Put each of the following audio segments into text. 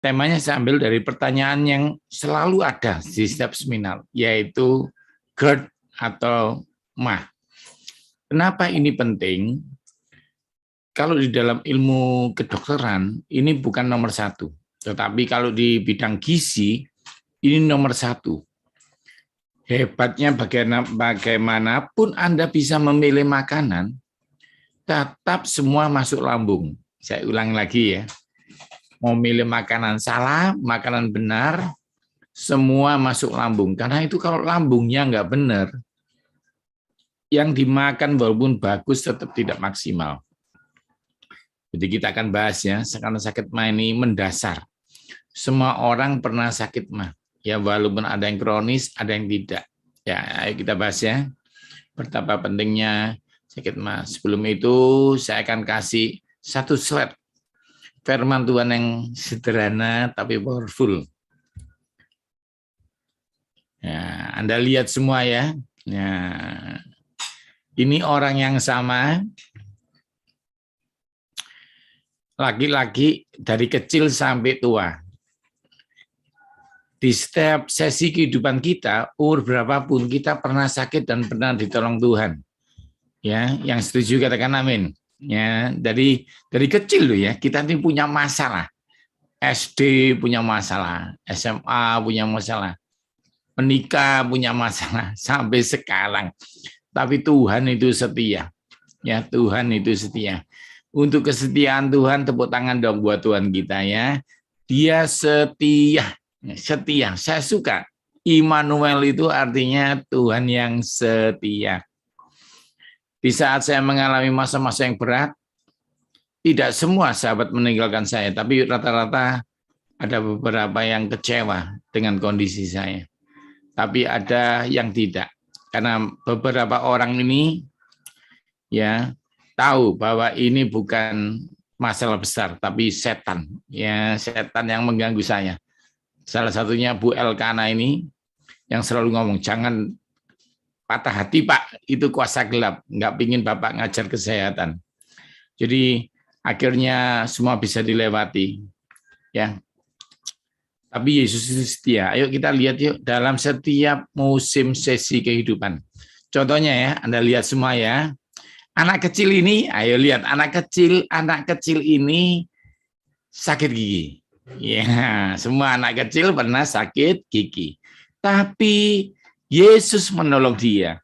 Temanya saya ambil dari pertanyaan yang selalu ada di setiap seminar, yaitu GERD atau MAH. Kenapa ini penting? Kalau di dalam ilmu kedokteran, ini bukan nomor satu. Tetapi kalau di bidang gizi, ini nomor satu. Hebatnya bagaimanapun Anda bisa memilih makanan, tetap semua masuk lambung. Saya ulang lagi ya. Mau milih makanan salah, makanan benar, semua masuk lambung. Karena itu kalau lambungnya nggak benar, yang dimakan walaupun bagus tetap tidak maksimal. Jadi kita akan bahas ya, karena sakit MAH ini mendasar. Semua orang pernah sakit MAH. Ya walaupun ada yang kronis, ada yang tidak. Ya, ayo kita bahas ya. Betapa pentingnya sakit MAH. Sebelum itu saya akan kasih satu slide firman Tuhan yang sederhana tapi powerful. Ya, Anda lihat semua ya. Ya. Ini orang yang sama, laki-laki dari kecil sampai tua. Di setiap sesi kehidupan kita, umur berapapun kita pernah sakit dan pernah ditolong Tuhan. Ya, yang setuju katakan amin. Ya, dari kecil loh ya, kita ini punya masalah. SD punya masalah, SMA punya masalah, menikah punya masalah sampai sekarang. Tapi Tuhan itu setia. Ya, Tuhan itu setia. Untuk kesetiaan Tuhan, tepuk tangan dong buat Tuhan kita ya. Dia setia. Setia. Saya suka. Immanuel itu artinya Tuhan yang setia. Di saat saya mengalami masa-masa yang berat, tidak semua sahabat meninggalkan saya, tapi rata-rata ada beberapa yang kecewa dengan kondisi saya. Tapi ada yang tidak. Karena beberapa orang ini ya tahu bahwa ini bukan masalah besar, tapi setan. Ya, setan yang mengganggu saya. Salah satunya Bu Elkana ini yang selalu ngomong, jangan patah hati Pak, itu kuasa gelap, nggak pingin Bapak ngajar kesehatan. Jadi akhirnya semua bisa dilewati. Ya, tapi Yesus itu setia. Ayo kita lihat yuk dalam setiap musim sesi kehidupan. Contohnya ya, Anda lihat semua ya. Anak kecil ini, ayo lihat anak kecil ini sakit gigi. Ya, semua anak kecil pernah sakit gigi. Tapi Yesus menolong dia.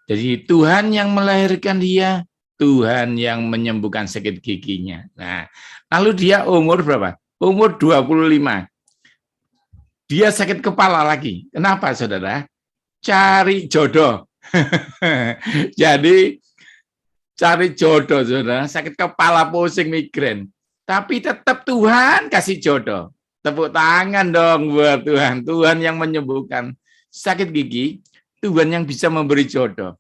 Jadi Tuhan yang melahirkan dia, Tuhan yang menyembuhkan sakit giginya. Nah, lalu dia umur berapa? Umur 25. Dia sakit kepala lagi. Kenapa, Saudara? Cari jodoh. Jadi cari jodoh, Saudara. Sakit kepala, pusing, migrain. Tapi tetap Tuhan kasih jodoh. Tepuk tangan dong buat Tuhan. Tuhan yang menyembuhkan sakit gigi, Tuhan yang bisa memberi jodoh.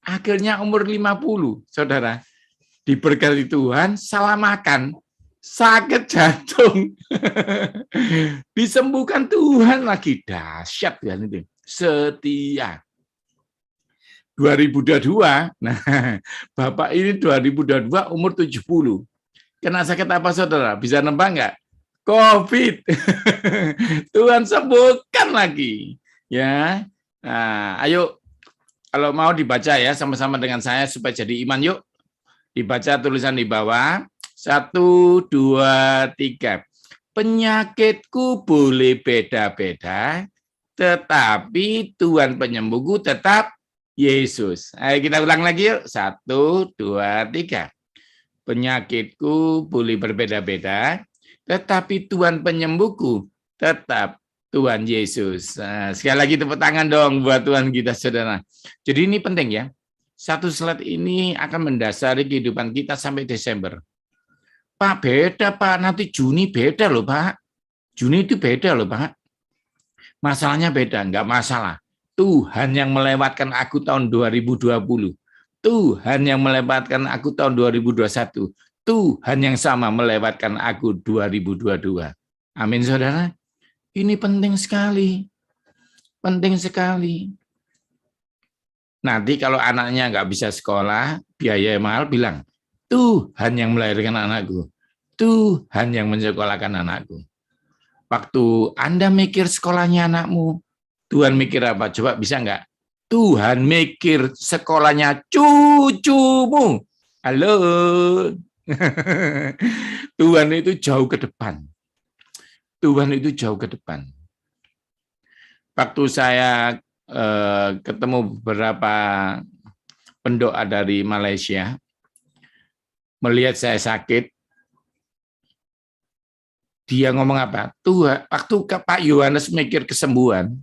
Akhirnya umur 50, Saudara, diberkati Tuhan, salah makan, sakit jantung. Disembuhkan Tuhan lagi. Dahsyat Tuhan itu. Setia. 2022, nah Bapak ini 2022 umur 70. Kena sakit apa Saudara? Bisa nembak nggak? COVID. Tuhan sembuhkan lagi. Ya. Nah, ayo kalau mau dibaca ya sama-sama dengan saya supaya jadi iman yuk. Dibaca tulisan di bawah. 1, 2, 3. Penyakitku boleh beda-beda, tetapi Tuhan penyembuhku tetap Yesus. Ayo kita ulang lagi yuk. 1, 2, 3. Penyakitku boleh berbeda-beda, tetapi Tuhan penyembuhku tetap Tuhan Yesus. Nah, sekali lagi tepuk tangan dong buat Tuhan kita, Saudara. Jadi ini penting ya. Satu slide ini akan mendasari kehidupan kita sampai Desember. Pak, beda Pak. Nanti Juni beda loh Pak. Juni itu beda loh Pak. Masalahnya beda, enggak masalah. Tuhan yang melewatkan aku tahun 2020. Tuhan yang melewatkan aku tahun 2021. Tuhan yang sama melewatkan aku 2022. Amin, Saudara. Ini penting sekali. Penting sekali. Nanti kalau anaknya nggak bisa sekolah, biaya mahal, bilang, Tuhan yang melahirkan anakku. Tuhan yang menyekolahkan anakku. Waktu Anda mikir sekolahnya anakmu, Tuhan mikir apa? Coba bisa nggak? Tuhan mikir sekolahnya cucumu. Halo. Tuhan itu jauh ke depan. Tuhan itu jauh ke depan. Waktu saya ketemu beberapa pendoa dari Malaysia, melihat saya sakit, dia ngomong apa? Tuhan, waktu Pak Yohanes mikir kesembuhan,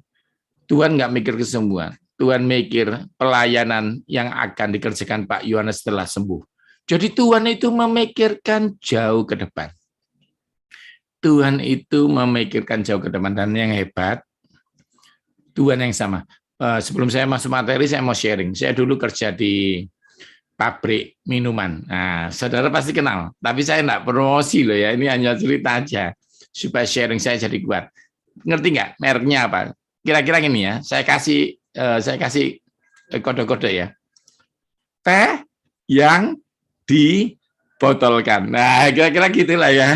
Tuhan nggak mikir kesembuhan. Tuhan mikir pelayanan yang akan dikerjakan Pak Yohanes setelah sembuh. Jadi Tuhan itu memikirkan jauh ke depan. Tuhan itu memikirkan jauh ke depan. Dan yang hebat, Tuhan yang sama. Sebelum saya masuk materi, saya mau sharing. Saya dulu kerja di pabrik minuman. Nah, saudara pasti kenal. Tapi saya enggak promosi loh ya. Ini hanya cerita aja. Supaya sharing saya jadi kuat. Ngerti nggak mereknya apa? Kira-kira gini ya. Saya kasih kode-kode ya. Teh yang dibotolkan. Nah, kira-kira gitulah ya.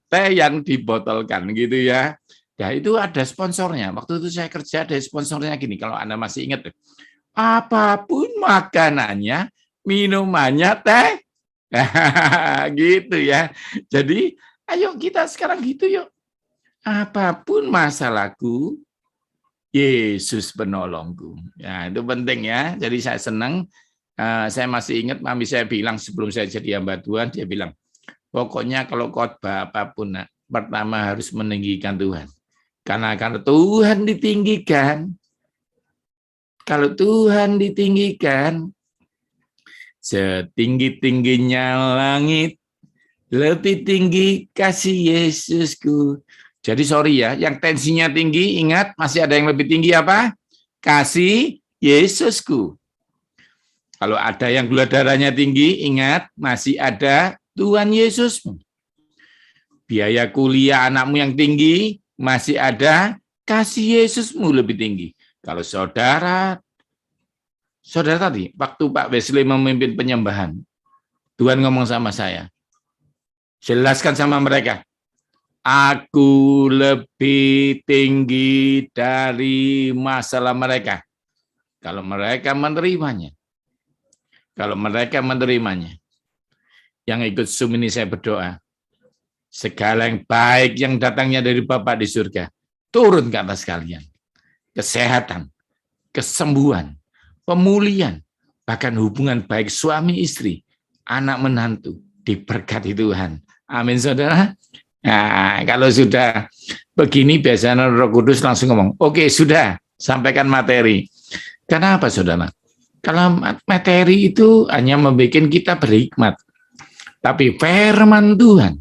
Teh yang dibotolkan gitu ya. Ya itu ada sponsornya. Waktu itu saya kerja ada sponsornya gini. Kalau Anda masih ingat, apapun makanannya, minumannya teh, gitu ya. Jadi, ayo kita sekarang gitu yuk. Apapun masalahku, Yesus penolongku. Ya itu penting ya. Jadi saya senang. Saya masih ingat mami saya bilang sebelum saya jadi hamba Tuhan, dia bilang, pokoknya kalau khotbah apapun, pertama harus meninggikan Tuhan. Karena Tuhan ditinggikan, kalau Tuhan ditinggikan, setinggi-tingginya langit, lebih tinggi kasih Yesusku. Jadi sorry ya, yang tensinya tinggi, ingat masih ada yang lebih tinggi apa? Kasih Yesusku. Kalau ada yang gula darahnya tinggi, ingat masih ada Tuhan Yesusmu. Biaya kuliah anakmu yang tinggi, masih ada kasih Yesusmu lebih tinggi. Kalau saudara tadi, waktu Pak Wesley memimpin penyembahan, Tuhan ngomong sama saya, jelaskan sama mereka, aku lebih tinggi dari masalah mereka. Kalau mereka menerimanya, yang ikut Zoom ini saya berdoa, segala yang baik yang datangnya dari Bapa di surga, turun ke atas kalian. Kesehatan, kesembuhan, pemulihan, bahkan hubungan baik suami istri, anak menantu, diberkati Tuhan. Amin, saudara. Nah, kalau sudah begini, biasanya Roh Kudus langsung ngomong, oke, sudah, sampaikan materi. Kenapa, saudara? Kalau materi itu hanya membuat kita berhikmat. Tapi firman Tuhan,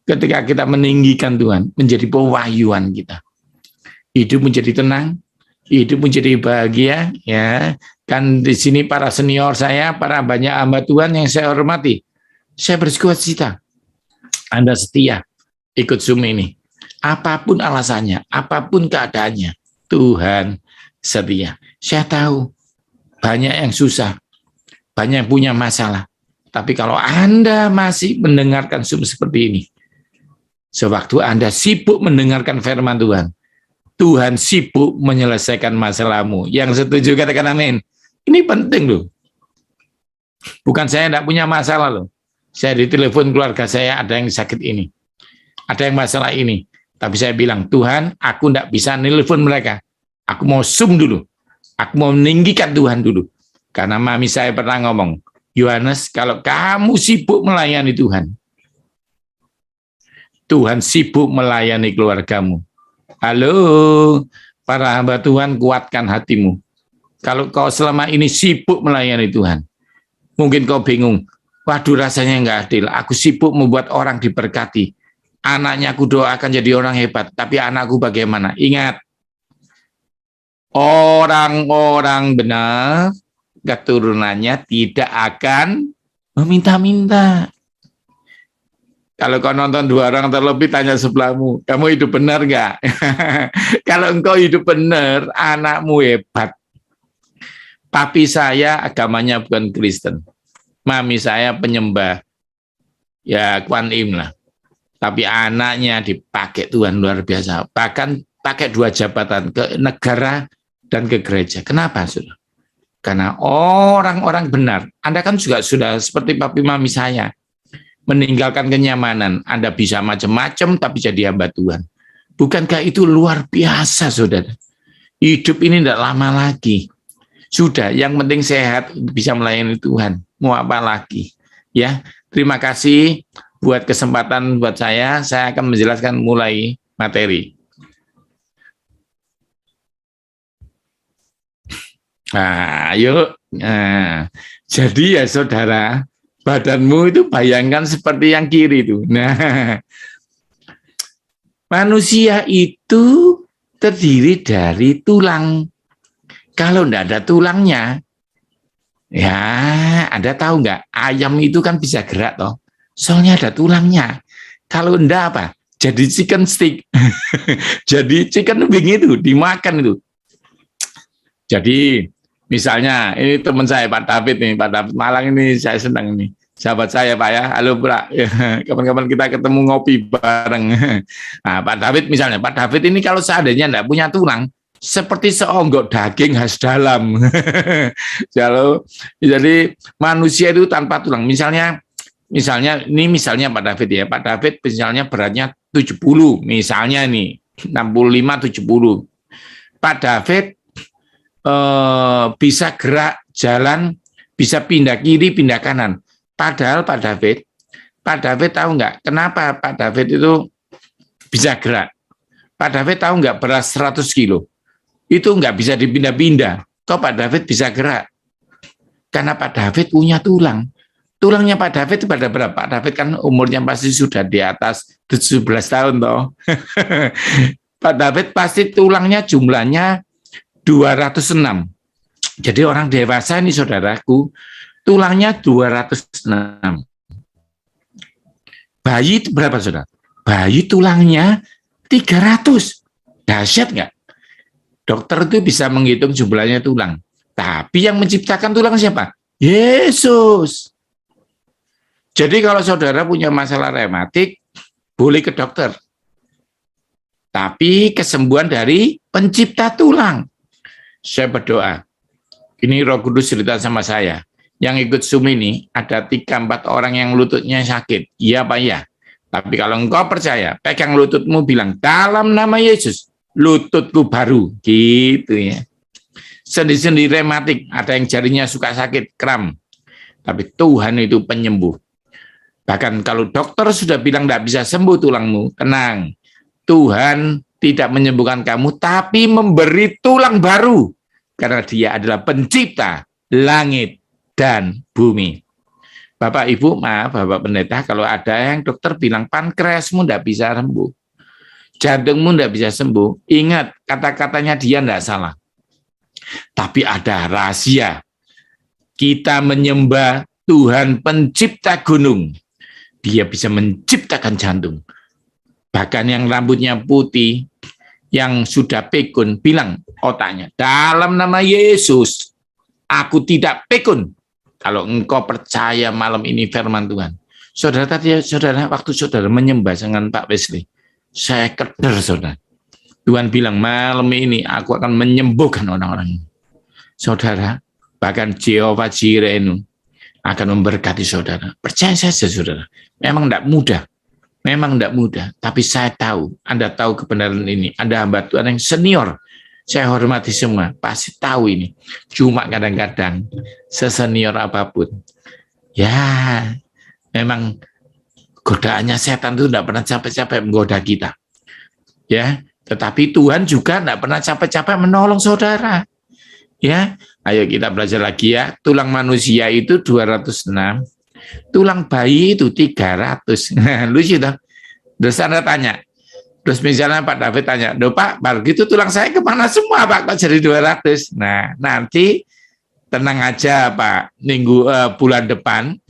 ketika kita meninggikan Tuhan, menjadi pewahyuan kita. Hidup menjadi tenang, hidup menjadi bahagia, ya. Kan di sini para senior saya, para banyak hamba Tuhan yang saya hormati. Saya bersukacita. Anda setia ikut Zoom ini. Apapun alasannya, apapun keadaannya, Tuhan setia. Saya tahu banyak yang susah, banyak yang punya masalah. Tapi kalau Anda masih mendengarkan Zoom seperti ini, sewaktu Anda sibuk mendengarkan firman Tuhan, Tuhan sibuk menyelesaikan masalahmu. Yang setuju katakan amin. Ini penting loh. Bukan saya tidak punya masalah loh. Saya ditelepon keluarga saya ada yang sakit ini. Ada yang masalah ini. Tapi saya bilang, Tuhan, aku tidak bisa nelpon mereka. Aku mau Zoom dulu. Aku mau meninggikan Tuhan dulu. Karena mami saya pernah ngomong, Yohanes, kalau kamu sibuk melayani Tuhan, Tuhan sibuk melayani keluargamu. Halo, para hamba Tuhan, kuatkan hatimu. Kalau kau selama ini sibuk melayani Tuhan, mungkin kau bingung, waduh rasanya nggak adil, aku sibuk membuat orang diberkati. Anaknya aku doakan jadi orang hebat, tapi anakku bagaimana? Ingat, orang-orang benar, keturunannya tidak akan meminta-minta. Kalau kau nonton dua orang terlebih, tanya sebelahmu, kamu hidup benar nggak? Kalau engkau hidup benar, anakmu hebat. Papi saya agamanya bukan Kristen. Mami saya penyembah, ya Kuan Im lah. Tapi anaknya dipakai Tuhan luar biasa. Bahkan pakai 2 jabatan, ke negara dan ke gereja. Kenapa, saudara? Karena orang-orang benar. Anda kan juga sudah seperti papi mami saya. Meninggalkan kenyamanan. Anda bisa macam-macam tapi jadi hamba Tuhan. Bukankah itu luar biasa, saudara? Hidup ini tidak lama lagi. Sudah, yang penting sehat, bisa melayani Tuhan. Mau apa lagi? Ya, terima kasih buat kesempatan buat saya. Saya akan menjelaskan mulai materi. Nah, yuk. Nah, jadi ya saudara, badanmu itu bayangkan seperti yang kiri itu. Nah, manusia itu terdiri dari tulang. Kalau enggak ada tulangnya, ya Anda tahu nggak, ayam itu kan bisa gerak toh. Soalnya ada tulangnya. Kalau enggak apa? Jadi chicken stick. Jadi chicken wing itu dimakan itu. Jadi misalnya ini teman saya Pak David nih, Pak David Malang ini saya senang ini. Sahabat saya Pak ya. Halo Pak. Kapan-kapan kita ketemu ngopi bareng. Nah, Pak David misalnya, Pak David ini kalau seandainya enggak punya tulang, seperti seonggok daging khas dalam. Jadi manusia itu tanpa tulang. Misalnya misalnya Pak David ya. Pak David misalnya beratnya 70, misalnya nih 65 70. Pak David bisa gerak jalan, bisa pindah kiri, pindah kanan. Padahal Pak David tahu nggak kenapa Pak David itu bisa gerak? Pak David tahu nggak beras 100 kilo? Itu nggak bisa dipindah-pindah. Kok Pak David bisa gerak? Karena Pak David punya tulang. Tulangnya Pak David itu pada berapa? Pak David kan umurnya pasti sudah di atas 17 tahun toh. Pak David pasti tulangnya jumlahnya 206. Jadi orang dewasa ini saudaraku, tulangnya 206. Bayi itu berapa saudara? Bayi tulangnya 300. Dahsyat nggak? Dokter itu bisa menghitung jumlahnya tulang. Tapi yang menciptakan tulang siapa? Yesus. Jadi kalau saudara punya masalah rematik, boleh ke dokter. Tapi kesembuhan dari pencipta tulang. Saya berdoa. Ini Roh Kudus cerita sama saya. Yang ikut Zoom ini ada 3-4 orang yang lututnya sakit. Iya Pak ya. Tapi kalau engkau percaya, pegang lututmu bilang, dalam nama Yesus, lututku baru. Gitu ya. Sendi-sendi rematik, ada yang jarinya suka sakit, kram. Tapi Tuhan itu penyembuh. Bahkan kalau dokter sudah bilang tidak bisa sembuh tulangmu, tenang. Tuhan tidak menyembuhkan kamu, tapi memberi tulang baru. Karena dia adalah pencipta langit dan bumi. Bapak, Ibu, maaf Bapak Pendeta, kalau ada yang dokter bilang pankreasmu tidak bisa sembuh, jantungmu tidak bisa sembuh, ingat kata-katanya dia tidak salah. Tapi ada rahasia. Kita menyembah Tuhan pencipta gunung. Dia bisa menciptakan jantung. Bahkan yang rambutnya putih, yang sudah pikun, bilang otaknya, dalam nama Yesus, aku tidak pikun. Kalau engkau percaya malam ini firman Tuhan. Saudara tadi, saudara, waktu saudara menyembah dengan Pak Wesley, saya keder, saudara. Tuhan bilang, malam ini aku akan menyembuhkan orang-orang ini. Saudara, bahkan Jehovah Jireh akan memberkati saudara. Percaya saja, saudara. Memang tidak mudah. Memang tidak mudah. Tapi saya tahu, Anda tahu kebenaran ini. Anda hamba Tuhan yang senior. Saya hormati semua. Pasti tahu ini. Cuma kadang-kadang, sesenior apapun. Ya, memang godaannya setan itu tidak pernah capek-capek menggoda kita. Ya, tetapi Tuhan juga tidak pernah capek-capek menolong saudara. Ya, ayo kita belajar lagi ya. Tulang manusia itu 206, tulang bayi itu 300. Lucu toh. Terus Anda tanya, terus misalnya Pak David tanya, "Duh Pak, begitu tulang saya kemana semua Pak, kok jadi 200?" Nah, nanti tenang aja Pak, bulan depan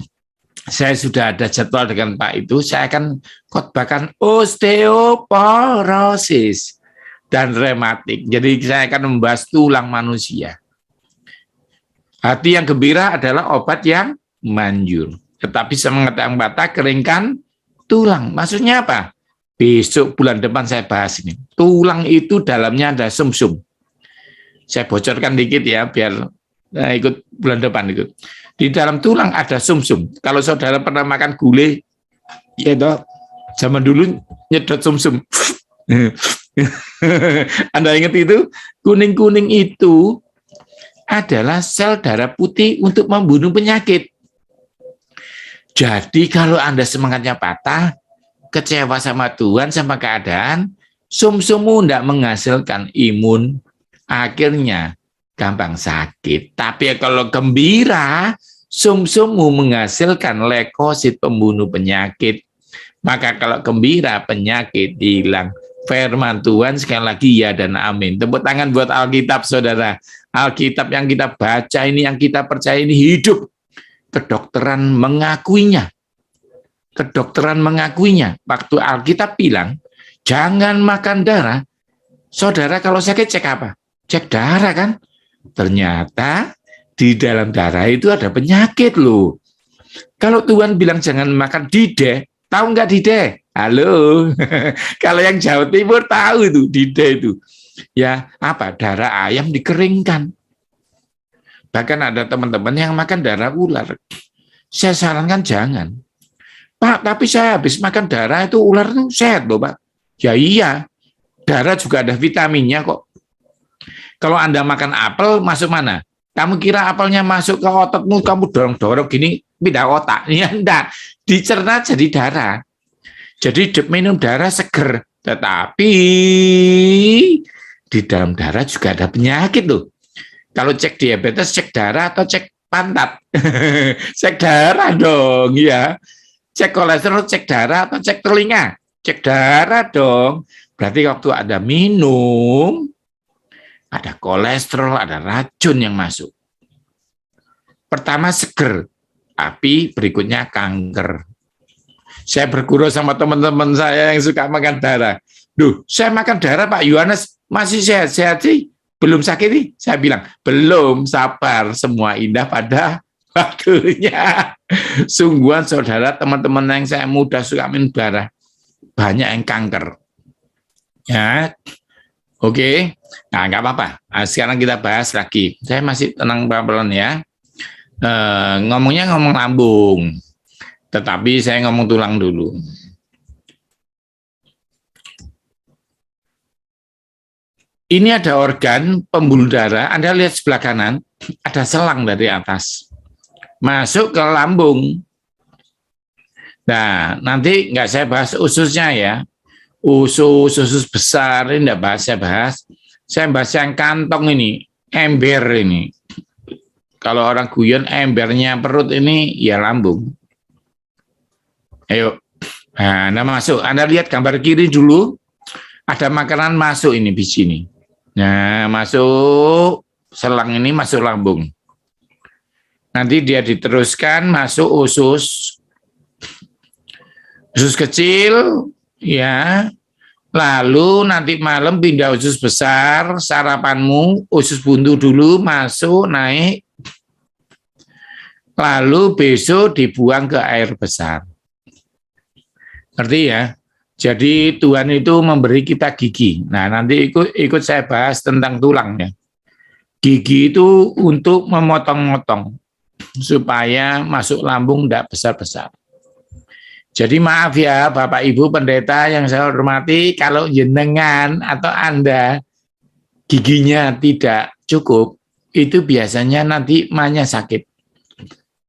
saya sudah ada jadwal dengan Pak itu, saya akan khotbahkan osteoporosis dan rematik. Jadi saya akan membahas tulang manusia. Hati yang gembira adalah obat yang manjur. Tetapi semangat yang patah keringkan tulang. Maksudnya apa? Besok bulan depan saya bahas ini. Tulang itu dalamnya ada sumsum. Saya bocorkan dikit ya, biar ikut bulan depan ikut. Di dalam tulang ada sumsum. Kalau saudara pernah makan gulai, ya toh, zaman dulu nyedot sumsum. Anda ingat itu? Kuning-kuning itu adalah sel darah putih untuk membunuh penyakit. Jadi kalau Anda semangatnya patah, kecewa sama Tuhan, sama keadaan, sumsummu tidak menghasilkan imun, akhirnya gampang sakit. Tapi kalau gembira, sumsummu menghasilkan leukosit pembunuh penyakit. Maka kalau gembira, penyakit hilang. Firman Tuhan sekali lagi ya dan amin. Tepuk tangan buat Alkitab, saudara. Alkitab yang kita baca ini, yang kita percaya ini hidup. Kedokteran mengakuinya. Kedokteran mengakuinya. Waktu Alkitab bilang, jangan makan darah. Saudara kalau sakit cek apa? Cek darah kan? Ternyata di dalam darah itu ada penyakit loh. Kalau Tuhan bilang jangan makan dideh, tahu nggak dideh? Halo, kalau yang Jawa Timur tahu itu dideh itu. Ya apa? Darah ayam dikeringkan. Bahkan ada teman-teman yang makan darah ular. Saya sarankan jangan. Pak, tapi saya habis makan darah itu ular itu sehat loh Pak. Ya iya, darah juga ada vitaminnya kok. Kalau Anda makan apel, masuk mana? Kamu kira apelnya masuk ke otakmu, kamu dorong-dorong gini, pindah otak. Ya enggak, dicerna jadi darah. Jadi minum darah seger. Tetapi di dalam darah juga ada penyakit loh. Kalau cek diabetes, cek darah atau cek pantat? Cek darah dong, ya. Cek kolesterol, cek darah atau cek telinga? Cek darah dong. Berarti waktu ada minum, ada kolesterol, ada racun yang masuk. Pertama seger, tapi berikutnya kanker. Saya berguru sama teman-teman saya yang suka makan darah. Duh, saya makan darah Pak Yohanes, masih sehat-sehat sih? Belum sakit nih? Saya bilang, belum, sabar, semua indah pada waktunya. Sungguhan saudara, teman-teman yang saya muda suka minum darah, banyak yang kanker. Ya, oke. Nah, nggak apa-apa. Nah, sekarang kita bahas lagi. Saya masih tenang pelan-pelan ya. Ngomongnya ngomong lambung, tetapi saya ngomong tulang dulu. Ini ada organ pembuluh darah, Anda lihat sebelah kanan, ada selang dari atas. Masuk ke lambung. Nah, nanti nggak saya bahas ususnya ya. Usus besar, ini nggak bahas, saya bahas. Saya bahas yang kantong ini, ember ini. Kalau orang guyon, embernya perut ini, ya lambung. Ayo, nah, Anda masuk. Anda lihat gambar kiri dulu, ada makanan masuk ini di sini. Nah, masuk selang ini masuk lambung. Nanti dia diteruskan masuk usus kecil, ya. Lalu nanti malam pindah usus besar, sarapanmu usus buntu dulu masuk naik. Lalu besok dibuang ke air besar. Ngerti ya? Jadi Tuhan itu memberi kita gigi. Nah, nanti ikut saya bahas tentang tulangnya. Gigi itu untuk memotong-motong supaya masuk lambung tidak besar-besar. Jadi maaf ya Bapak Ibu pendeta yang saya hormati, kalau jenengan atau Anda giginya tidak cukup, itu biasanya nanti mahnya sakit.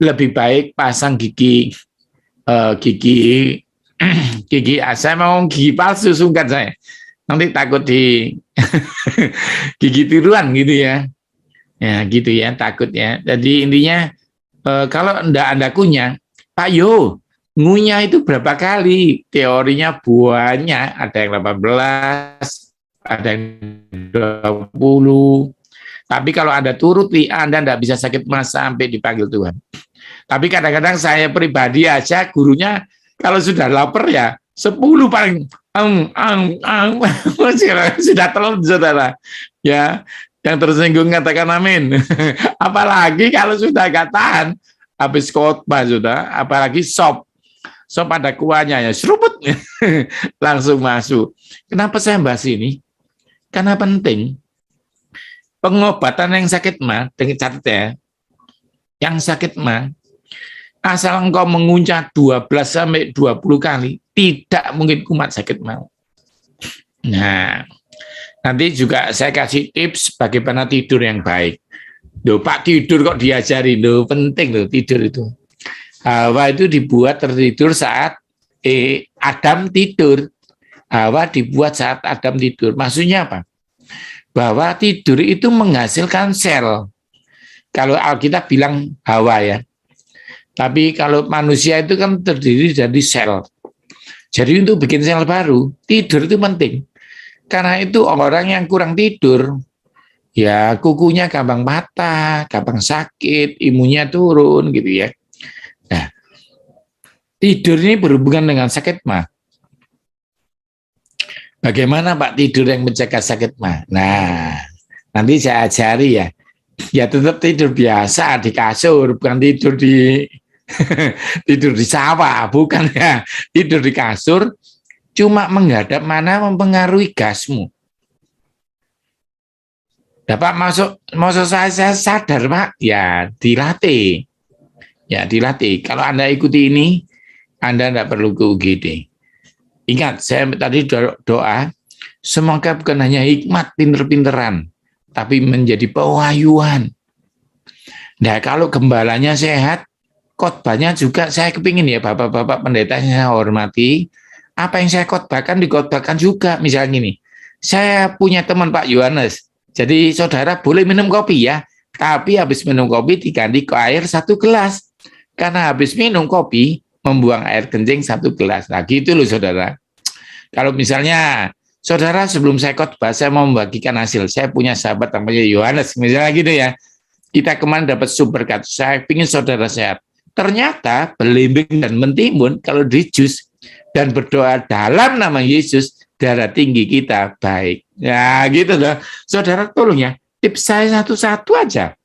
Lebih baik pasang gigi saya mau gigi palsu, sungkan saya. Nanti takut di gigi tiruan gitu ya. Ya gitu ya, takut ya. Jadi intinya kalau Anda kunyah, Pak Yo, ngunyah itu berapa kali? Teorinya banyak, ada yang 18, ada yang 20. Tapi kalau Anda turuti, Anda tidak bisa sakit mas sampai dipanggil Tuhan. Tapi kadang-kadang saya pribadi aja, gurunya kalau sudah lapar ya 10 paling sudah telan saudara. Ya, yang tersinggung katakan amin. Apalagi kalau sudah gak tahan habis khotbah sudah, apalagi sop sop ada kuahnya ya, seruput langsung masuk. Kenapa saya bahas ini? Karena penting. Pengobatan yang sakit mah, dengan catat ya, yang sakit mah, asal engkau menguncah 12 sampai 20 kali, tidak mungkin kumat sakit mah. Nah, nanti juga saya kasih tips bagaimana tidur yang baik. Loh, Pak, tidur kok diajari, loh, penting loh tidur itu. Hawa itu dibuat tertidur saat Adam tidur. Hawa dibuat saat Adam tidur. Maksudnya apa? Bahwa tidur itu menghasilkan sel. Kalau Alkitab bilang Hawa ya. Tapi kalau manusia itu kan terdiri dari sel. Jadi untuk bikin sel baru, tidur itu penting. Karena itu orang yang kurang tidur, ya kukunya gampang patah, gampang sakit, imunnya turun gitu ya. Nah, tidur ini berhubungan dengan sakit mah. Bagaimana Pak tidur yang mencegah sakit mah? Nah, nanti saya ajari ya. Ya tetap tidur biasa di kasur, bukan tidur di tidur di sawah, bukan ya. Tidur di kasur, cuma menghadap mana mempengaruhi gasmu. Dapat masuk saya sadar Pak, ya dilatih. Ya dilatih. Kalau Anda ikuti ini, Anda tidak perlu ke UGD. Ingat, saya tadi doa, semoga bukan hanya hikmat pinter-pinteran, tapi menjadi pewahyuan. Nah, kalau gembalanya sehat, khotbahnya juga saya kepingin ya, bapak-bapak pendeta yang saya hormati, apa yang saya khotbahkan dikhotbahkan juga. Misalnya gini, saya punya teman Pak Yohanes, jadi saudara boleh minum kopi ya, tapi habis minum kopi diganti ke air 1 gelas. Karena habis minum kopi, membuang air kencing 1 gelas. Nah gitu loh saudara. Kalau misalnya saudara sebelum saya khotbah, saya mau membagikan hasil. Saya punya sahabat namanya Yohanes, misalnya gitu ya. Kita kemarin dapat super berkat. Saya ingin saudara sehat. Ternyata belimbing dan mentimun kalau di jus dan berdoa dalam nama Yesus, darah tinggi kita baik. Ya gitu loh. Saudara tolong ya, tips saya satu-satu aja.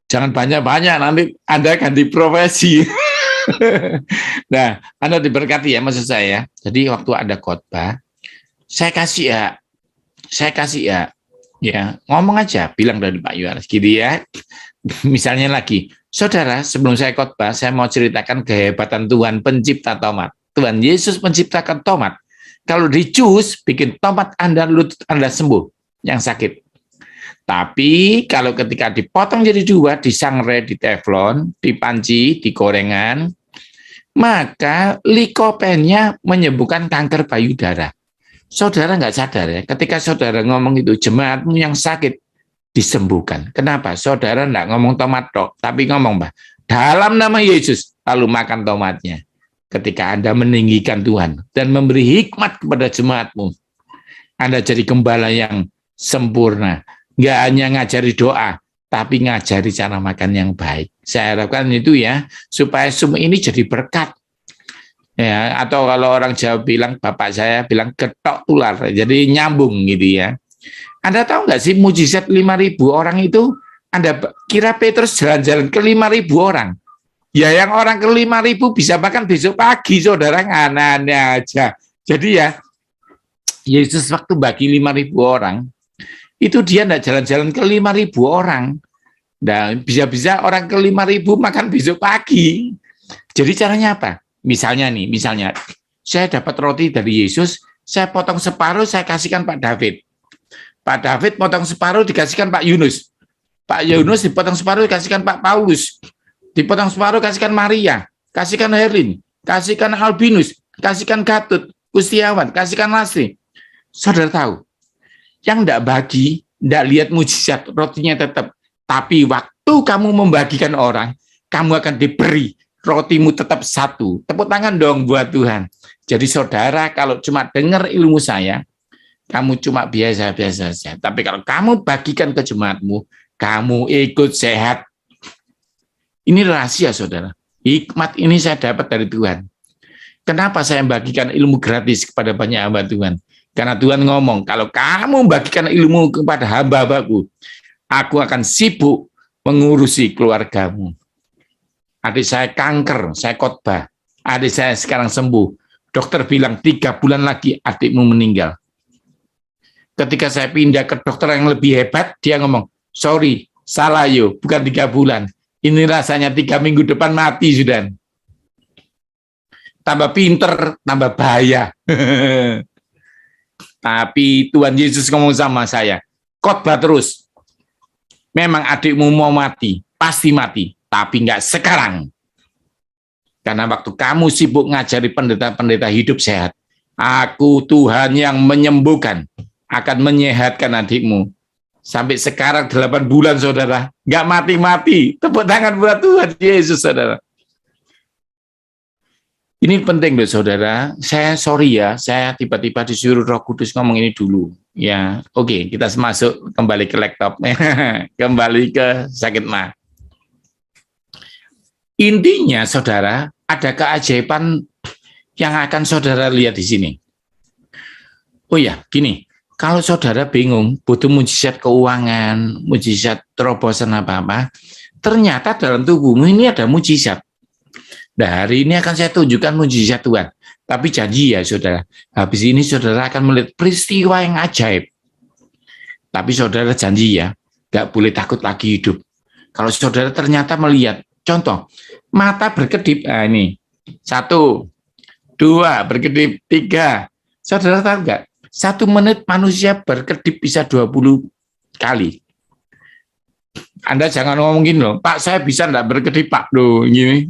Jangan banyak-banyak, nanti Anda ganti profesi. Nah, Anda diberkati ya maksud saya. Jadi waktu ada khotbah, saya kasih ya ngomong aja, bilang dari Pak Yohanes gitu ya. Misalnya lagi, saudara, sebelum saya khotbah, saya mau ceritakan kehebatan Tuhan pencipta tomat. Tuhan Yesus menciptakan tomat. Kalau di jus, bikin tomat lutut Anda sembuh yang sakit. Tapi kalau ketika dipotong jadi 2, disangrai di teflon, dipanci, di gorengan, maka likopennya menyembuhkan kanker payudara. Saudara nggak sadar ya, ketika saudara ngomong itu, jemaatmu yang sakit disembuhkan. Kenapa? Saudara nggak ngomong tomat tok, tapi ngomong, dalam nama Yesus, lalu makan tomatnya. Ketika Anda meninggikan Tuhan dan memberi hikmat kepada jemaatmu, Anda jadi gembala yang sempurna. Nggak hanya ngajari doa, tapi ngajari cara makan yang baik. Saya harapkan itu ya, supaya semua ini jadi berkat. Ya, atau kalau orang Jawa bilang, bapak saya bilang ketok tular, jadi nyambung gitu ya. Anda tahu nggak sih mujizat 5.000 orang itu, Anda kira Petrus jalan-jalan ke 5.000 orang? Ya yang orang ke 5.000 bisa makan besok pagi, saudara, aneh-aneh aja. Jadi ya, Yesus waktu bagi 5.000 orang, itu dia enggak jalan-jalan ke 5.000 orang. Dan bisa-bisa orang ke 5.000 makan besok pagi. Jadi caranya apa? Misalnya saya dapat roti dari Yesus, saya potong separuh, saya kasihkan Pak David. Pak David potong separuh, dikasihkan Pak Yunus. Pak Yunus dipotong separuh, dikasihkan Pak Paulus. Dipotong separuh, kasihkan Maria. Kasihkan Herlin. Kasihkan Albinus. Kasihkan Gatut. Kustiawan. Kasihkan Lasri. Saudara tahu, yang enggak bagi, enggak lihat mujizat, rotinya tetap. Tapi waktu kamu membagikan orang, kamu akan diberi rotimu tetap 1. Tepuk tangan dong buat Tuhan. Jadi saudara, kalau cuma dengar ilmu saya, kamu cuma biasa-biasa saja. Tapi kalau kamu bagikan ke jemaatmu, kamu ikut sehat. Ini rahasia saudara. Hikmat ini saya dapat dari Tuhan. Kenapa saya membagikan ilmu gratis kepada banyak hamba Tuhan? Karena Tuhan ngomong, kalau kamu membagikan ilmu kepada hamba-hambaku, aku akan sibuk mengurusi keluargamu. Adik saya kanker, saya khotbah. Adik saya sekarang sembuh. Dokter bilang 3 bulan lagi adikmu meninggal. Ketika saya pindah ke dokter yang lebih hebat, dia ngomong, sorry, salah yo, bukan 3 bulan. Ini rasanya 3 minggu depan mati sudah. Tambah pinter, tambah bahaya. Tapi Tuhan Yesus ngomong sama saya, khotbah terus. Memang adikmu mau mati, pasti mati, tapi enggak sekarang. Karena waktu kamu sibuk ngajari pendeta-pendeta hidup sehat, aku Tuhan yang menyembuhkan, akan menyehatkan adikmu. Sampai sekarang 8 bulan, saudara, enggak mati-mati. Tepuk tangan buat Tuhan Yesus, saudara. Ini penting loh, saudara. Saya sorry ya, saya tiba-tiba disuruh Roh Kudus ngomong ini dulu. Ya, oke, kita masuk kembali ke laptop, kembali ke sakit mah. Intinya, saudara, ada keajaiban yang akan saudara lihat di sini. Oh ya, gini, kalau saudara bingung, butuh mujizat keuangan, mujizat terobosan apa-apa, ternyata dalam tubuhmu ini ada mujizat. Nah, hari ini akan saya tunjukkan mujizat Tuhan. Tapi janji ya, saudara, habis ini saudara akan melihat peristiwa yang ajaib. Tapi saudara janji ya, nggak boleh takut lagi hidup. Kalau saudara ternyata melihat, contoh, mata berkedip, nah ini, 1, 2, berkedip, 3. Saudara tahu nggak? 1 menit manusia berkedip bisa 20 kali. Anda jangan ngomong gini loh, Pak saya bisa enggak berkedip Pak, loh gini.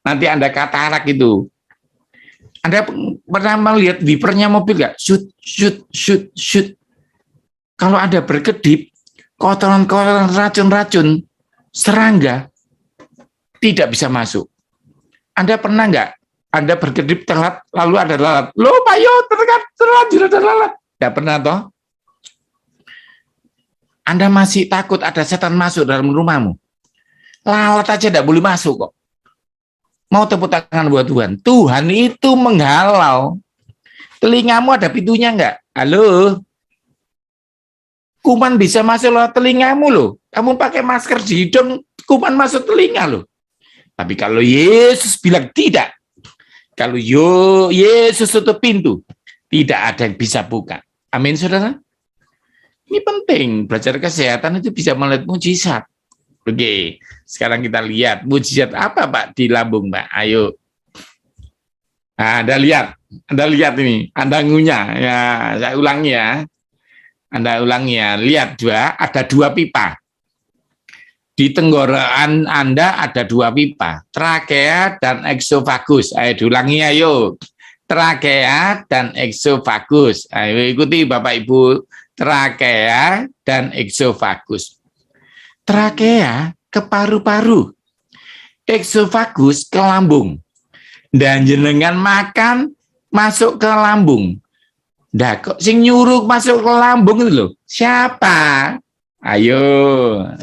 Nanti Anda katarak itu. Anda pernah melihat wipernya mobil nggak? Shoot, shoot, shoot, shoot. Kalau Anda berkedip, kotoran-kotoran, racun-racun, serangga tidak bisa masuk. Anda pernah nggak? Anda berkedip telat, lalu ada lalat. Loh Pak Yo, terlanjur ada lalat. Nggak pernah toh? Anda masih takut ada setan masuk dalam rumahmu. Lalat aja tidak boleh masuk kok. Mau tepuk tangan buat Tuhan. Tuhan itu menghalau. Telingamu ada pintunya enggak? Halo? Kuman bisa masuk lewat telingamu loh. Kamu pakai masker di hidung, kuman masuk telinga loh. Tapi kalau Yesus bilang tidak, kalau Yesus tutup pintu, tidak ada yang bisa buka. Amin, saudara? Ini penting, belajar kesehatan itu bisa melihat mujizat. Oke, sekarang kita lihat mujizat apa Pak di lambung Pak, ayo. Nah, Anda lihat ini, Anda ngunyah, ya saya ulangi ya. Anda ulangi ya, lihat ada 2 pipa. Di tenggorokan Anda ada 2 pipa, trakea dan eksofagus. Ayo diulangi ayo. Trakea dan eksofagus. Ayo ikuti Bapak Ibu. Trakea dan eksofagus. Trakea ke paru-paru, eksofagus ke lambung. Dan jenengan makan masuk ke lambung. Nah, kok sing nyuruh masuk ke lambung itu loh? Siapa? Ayo,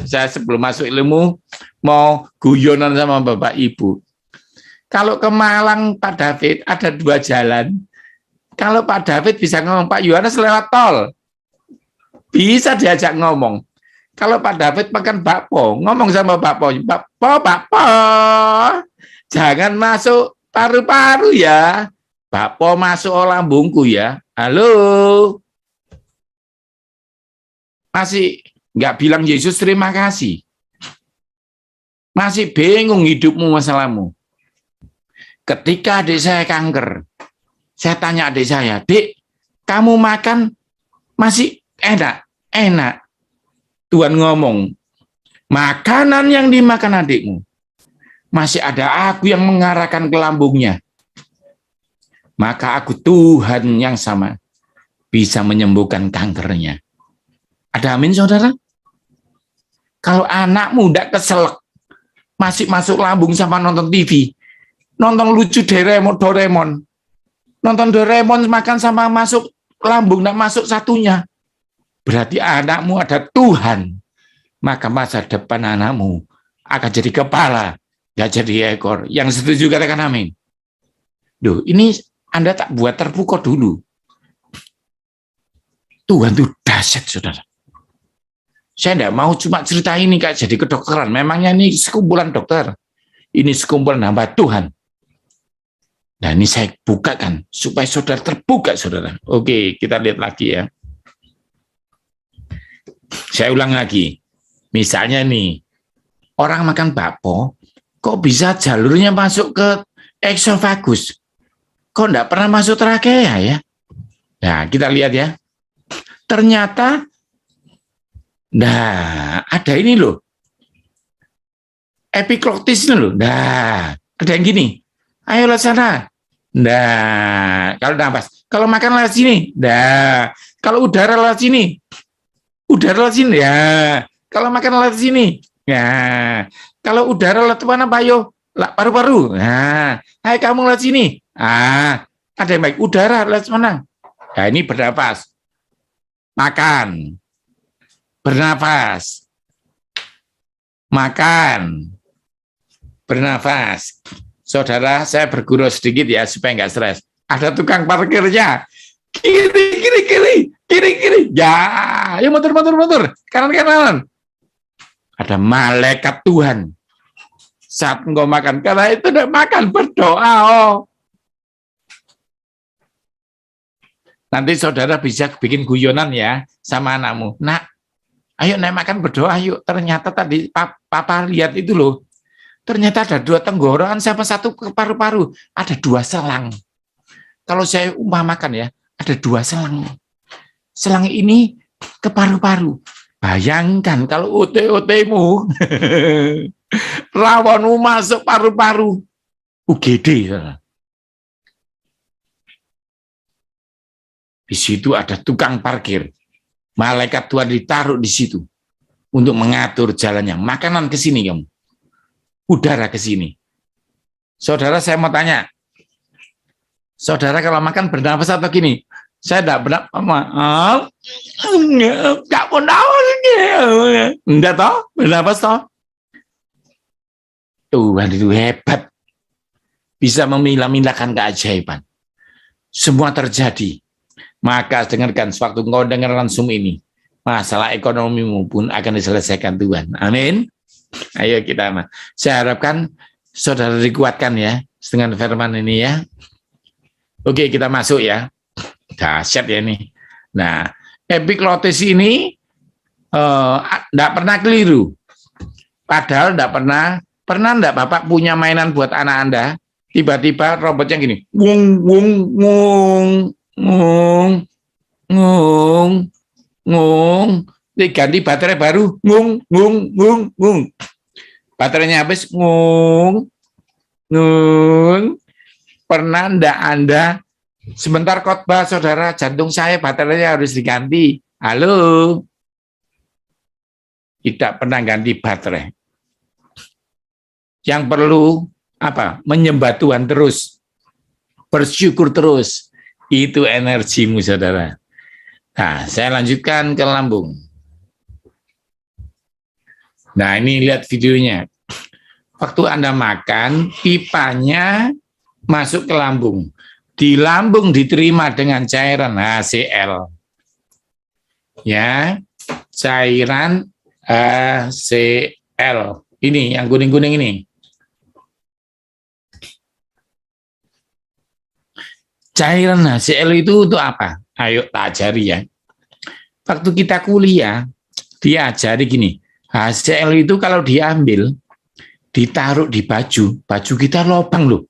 saya sebelum masuk ilmu mau guyonan sama Bapak Ibu. Kalau ke Malang Pak David ada 2 jalan. Kalau Pak David bisa ngomong Pak Yohanes lewat tol, bisa diajak ngomong. Kalau Pak David makan bakpo, ngomong sama bakpo, bakpo, jangan masuk paru-paru ya. Bakpo masuk lambungku ya. Halo. Masih nggak bilang Yesus terima kasih. Masih bingung hidupmu, masalahmu. Ketika adik saya kanker, saya tanya adik saya, Dik, kamu makan masih enak. Tuhan ngomong, makanan yang dimakan adikmu, masih ada aku yang mengarahkan ke lambungnya. Maka aku Tuhan yang sama, bisa menyembuhkan kankernya. Ada amin, saudara? Kalau anakmu tidak keselak, masih masuk lambung sama nonton TV, nonton lucu Doraemon, nonton Doraemon makan sama masuk lambung, tidak masuk satunya, berarti anakmu ada Tuhan, maka masa depan anakmu akan jadi kepala, nggak jadi ekor. Yang setuju katakan amin. Duh, ini Anda tak buat terpukau dulu. Tuhan itu dahsyat, saudara. Saya tidak mau cuma cerita ini kayak jadi kedokteran. Memangnya ini sekumpulan dokter. Ini sekumpulan hamba Tuhan. Nah, ini saya bukakan supaya saudara terbuka, saudara. Oke, kita lihat lagi ya. Saya ulang lagi. Misalnya nih, orang makan bakpo, kok bisa jalurnya masuk ke eksofagus? Kok enggak pernah masuk trakea ya? Nah, kita lihat ya. Ternyata, nah, ada ini loh. Epiklotis loh. Nah, ada yang gini. Ayo lewat sana. Nah, kalau nafas. Kalau makan lewat sini. Nah, kalau udara lewat sini. Udara lewat sini. Ya. Kalau makan lewat sini. Ya. Kalau udara lewat mana, Pak Yo? Paru-paru. Nah, ayo kamu lewat sini. Ah, ada yang baik. Udara lewat mana? Nah, ini bernafas. Makan. Bernafas. Makan. Bernafas. Saudara, saya berguru sedikit ya supaya nggak stres. Ada tukang parkirnya. Kiri, kiri, kiri, kiri, kiri. Ya, ayo motor, motor, motor. Kanan, kanan. Ada malaikat Tuhan. Saat engkau makan, karena itu tidak makan, berdoa. Oh. Nanti saudara bisa bikin guyonan ya sama anakmu. Nak, ayo naik makan berdoa, yuk. Ternyata tadi papa lihat itu loh. Ternyata ada 2 tenggorokan sama 1 ke paru-paru. Ada 2 selang. Kalau saya umpamakan ya, ada 2 selang. Selang ini ke paru-paru. Bayangkan kalau OT-OT-mu, rawanmu masuk paru-paru. UGD. Di situ ada tukang parkir. Malaikat Tuhan ditaruh di situ untuk mengatur jalannya. Makanan ke sini kamu. Udara ke sini. Saudara, saya mau tanya. Saudara kalau makan bernafas atau gini? Saya tidak bernafas. Maaf. Enggak mau nafas. Enggak toh? Bernafas toh? Tuhan itu hebat. Bisa memilah-milahkan keajaiban. Semua terjadi. Maka dengarkan, sewaktu engkau dengar langsung ini, masalah ekonomimu pun akan diselesaikan Tuhan. Amin. Ayo kita, saya harapkan saudara dikuatkan ya dengan firman ini ya. Oke, kita masuk ya. Dahsyat ya ini. Nah, epiklotis ini enggak pernah keliru. Padahal enggak pernah enggak Bapak punya mainan buat anak Anda, tiba-tiba robotnya gini, ngung ngung ngung ngung ngung ngung, diganti baterai baru, ngung, ngung, ngung, ngung. Baterainya habis, ngung, ngung. Pernah enggak Anda sebentar khotbah, saudara, jantung saya baterainya harus diganti. Halo? Tidak pernah ganti baterai. Yang perlu apa? Menyembah Tuhan terus. Bersyukur terus. Itu energimu, saudara. Nah, saya lanjutkan ke lambung. Nah, ini lihat videonya. Waktu Anda makan, pipanya masuk ke lambung. Di lambung diterima dengan cairan HCl. Ya, cairan HCl. Ini yang kuning-kuning ini. Cairan HCl itu untuk apa? Ayo tak ajari ya. Waktu kita kuliah, dia ajari gini, HCl itu kalau diambil, ditaruh di baju, baju kita lubang loh.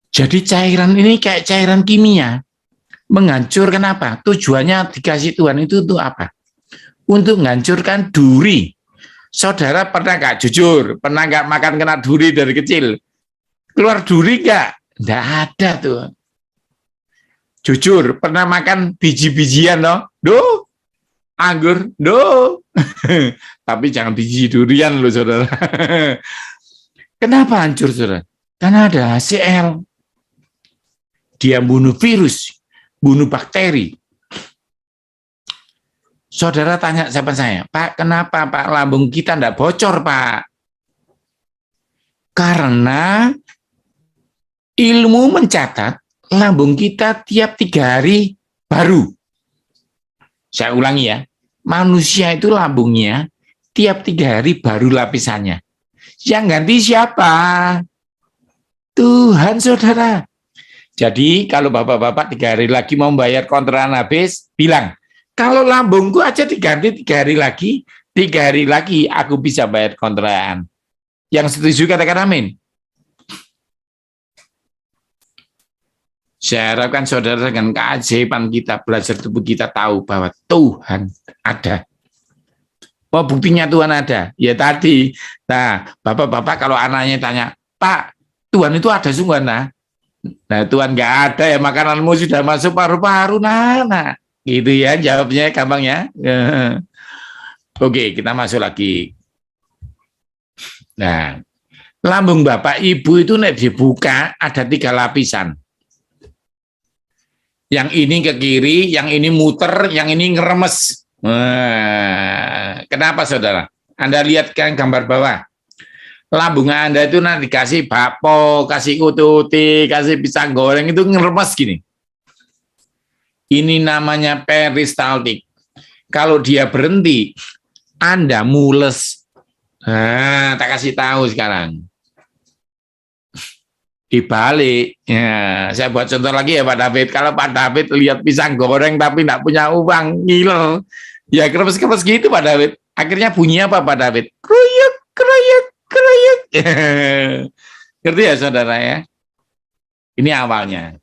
Jadi cairan ini kayak cairan kimia, menghancurkan apa? Tujuannya dikasih Tuhan itu untuk apa? Untuk menghancurkan duri. Saudara pernah nggak jujur, pernah nggak makan kena duri dari kecil? Keluar duri nggak? Nggak ada tuh. Jujur, pernah makan biji-bijian loh? Duh, anggur, duh. Tapi jangan biji durian loh, saudara. Kenapa hancur, saudara? Karena ada HCl. Dia bunuh virus, bunuh bakteri. Saudara tanya sama saya, Pak, kenapa Pak lambung kita enggak bocor, Pak? Karena ilmu mencatat lambung kita tiap 3 hari baru. Saya ulangi ya, manusia itu lambungnya tiap 3 hari baru lapisannya. Yang ganti siapa? Tuhan, saudara. Jadi kalau bapak-bapak 3 hari lagi mau bayar kontrakan habis, bilang, kalau lambungku aja diganti 3 hari lagi, 3 hari lagi aku bisa bayar kontrakan. Yang setuju katakan amin. Saya harapkan saudara dengan keajaiban kita, belajar tubuh kita tahu bahwa Tuhan ada. Oh, buktinya Tuhan ada. Ya tadi. Nah, bapak-bapak kalau anaknya tanya, Pak, Tuhan itu ada sungguh, nah? Nah, Tuhan nggak ada ya, makananmu sudah masuk paru-paru, nah. Gitu ya, jawabnya gampang ya. Oke, kita masuk lagi. Nah, lambung Bapak Ibu itu nek dibuka ada 3 lapisan. Yang ini ke kiri, yang ini muter, yang ini ngeremes. Nah, kenapa saudara? Anda lihat kan gambar bawah. Lambung Anda itu nanti dikasih bakpo, kasih ututi, kasih pisang goreng itu ngeremes gini. Ini namanya peristaltik. Kalau dia berhenti, Anda mules. Nah, tak kasih tahu sekarang. Dibalik, ya, saya buat contoh lagi ya Pak David. Kalau Pak David lihat pisang goreng tapi tidak punya uang, ngiler. Ya keres-keres gitu Pak David. Akhirnya bunyinya apa Pak David? Kruyuk, kruyuk, kruyuk. Ngerti ya saudara ya? Ini awalnya.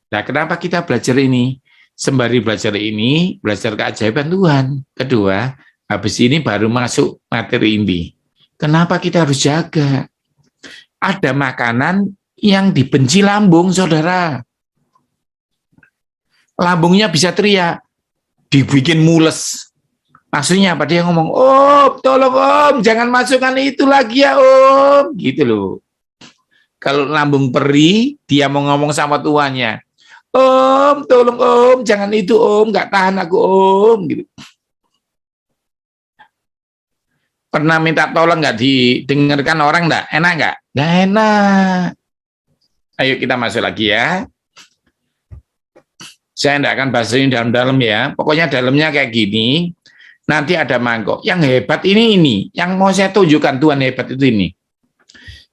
Nah, kenapa kita belajar ini? Sembari belajar ini, belajar keajaiban Tuhan. Kedua, habis ini baru masuk materi inti. Kenapa kita harus jaga? Ada makanan yang dibenci lambung, saudara. Lambungnya bisa teriak, dibikin mules. Maksudnya apa? Dia ngomong, Om, tolong Om, jangan masukkan itu lagi ya Om. Gitu loh. Kalau lambung perih, dia mau ngomong sama tuannya, Om, tolong Om, jangan itu Om, nggak tahan aku Om. Gitu. Pernah minta tolong nggak didengarkan orang nggak? Enak nggak? Nggak enak. Ayo kita masuk lagi ya. Saya tidak akan bahas ini dalam-dalam ya. Pokoknya dalamnya kayak gini. Nanti ada mangkok. Yang hebat ini. Yang mau saya tunjukkan Tuhan hebat itu ini.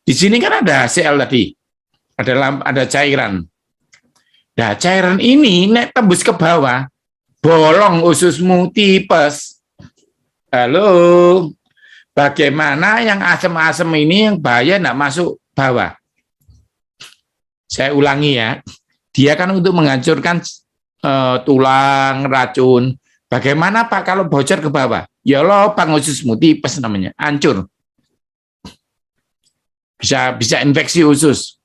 Di sini kan ada HCl tadi. Ada cairan. Nah, cairan ini nek tembus ke bawah, bolong ususmu tipes. Halo. Bagaimana yang asam-asam ini yang bahaya tidak masuk bawah? Saya ulangi ya. Dia kan untuk menghancurkan tulang, racun. Bagaimana Pak kalau bocor ke bawah? Ya lubang ususmu tipes namanya, hancur. Bisa infeksi usus.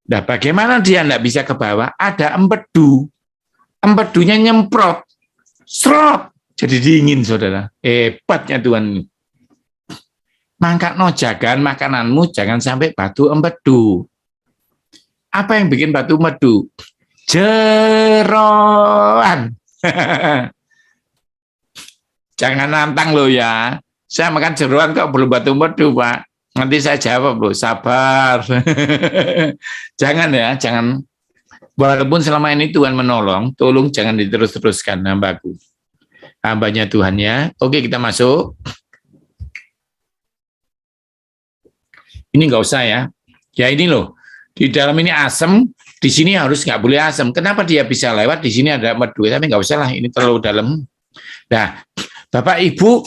Nah, bagaimana dia tidak bisa ke bawah? Ada empedu. Empedunya nyemprot. Serot. Jadi dingin, saudara. Hebatnya Tuhan. Mangkakno jagan makananmu, jangan sampai batu empedu. Apa yang bikin batu empedu? Jeroan. Jangan nantang loh ya. Saya makan jeroan kok belum batu empedu, Pak. Nanti saya jawab loh, sabar. Jangan ya, jangan. Walaupun selama ini Tuhan menolong, tolong jangan diterus-teruskan hambaku. Hambanya Tuhan ya. Oke, kita masuk. Ini nggak usah ya. Ya ini loh. Di dalam ini asam, di sini harus nggak boleh asam. Kenapa dia bisa lewat? Di sini ada merdu, tapi nggak usah lah. Ini terlalu dalam. Nah, Bapak Ibu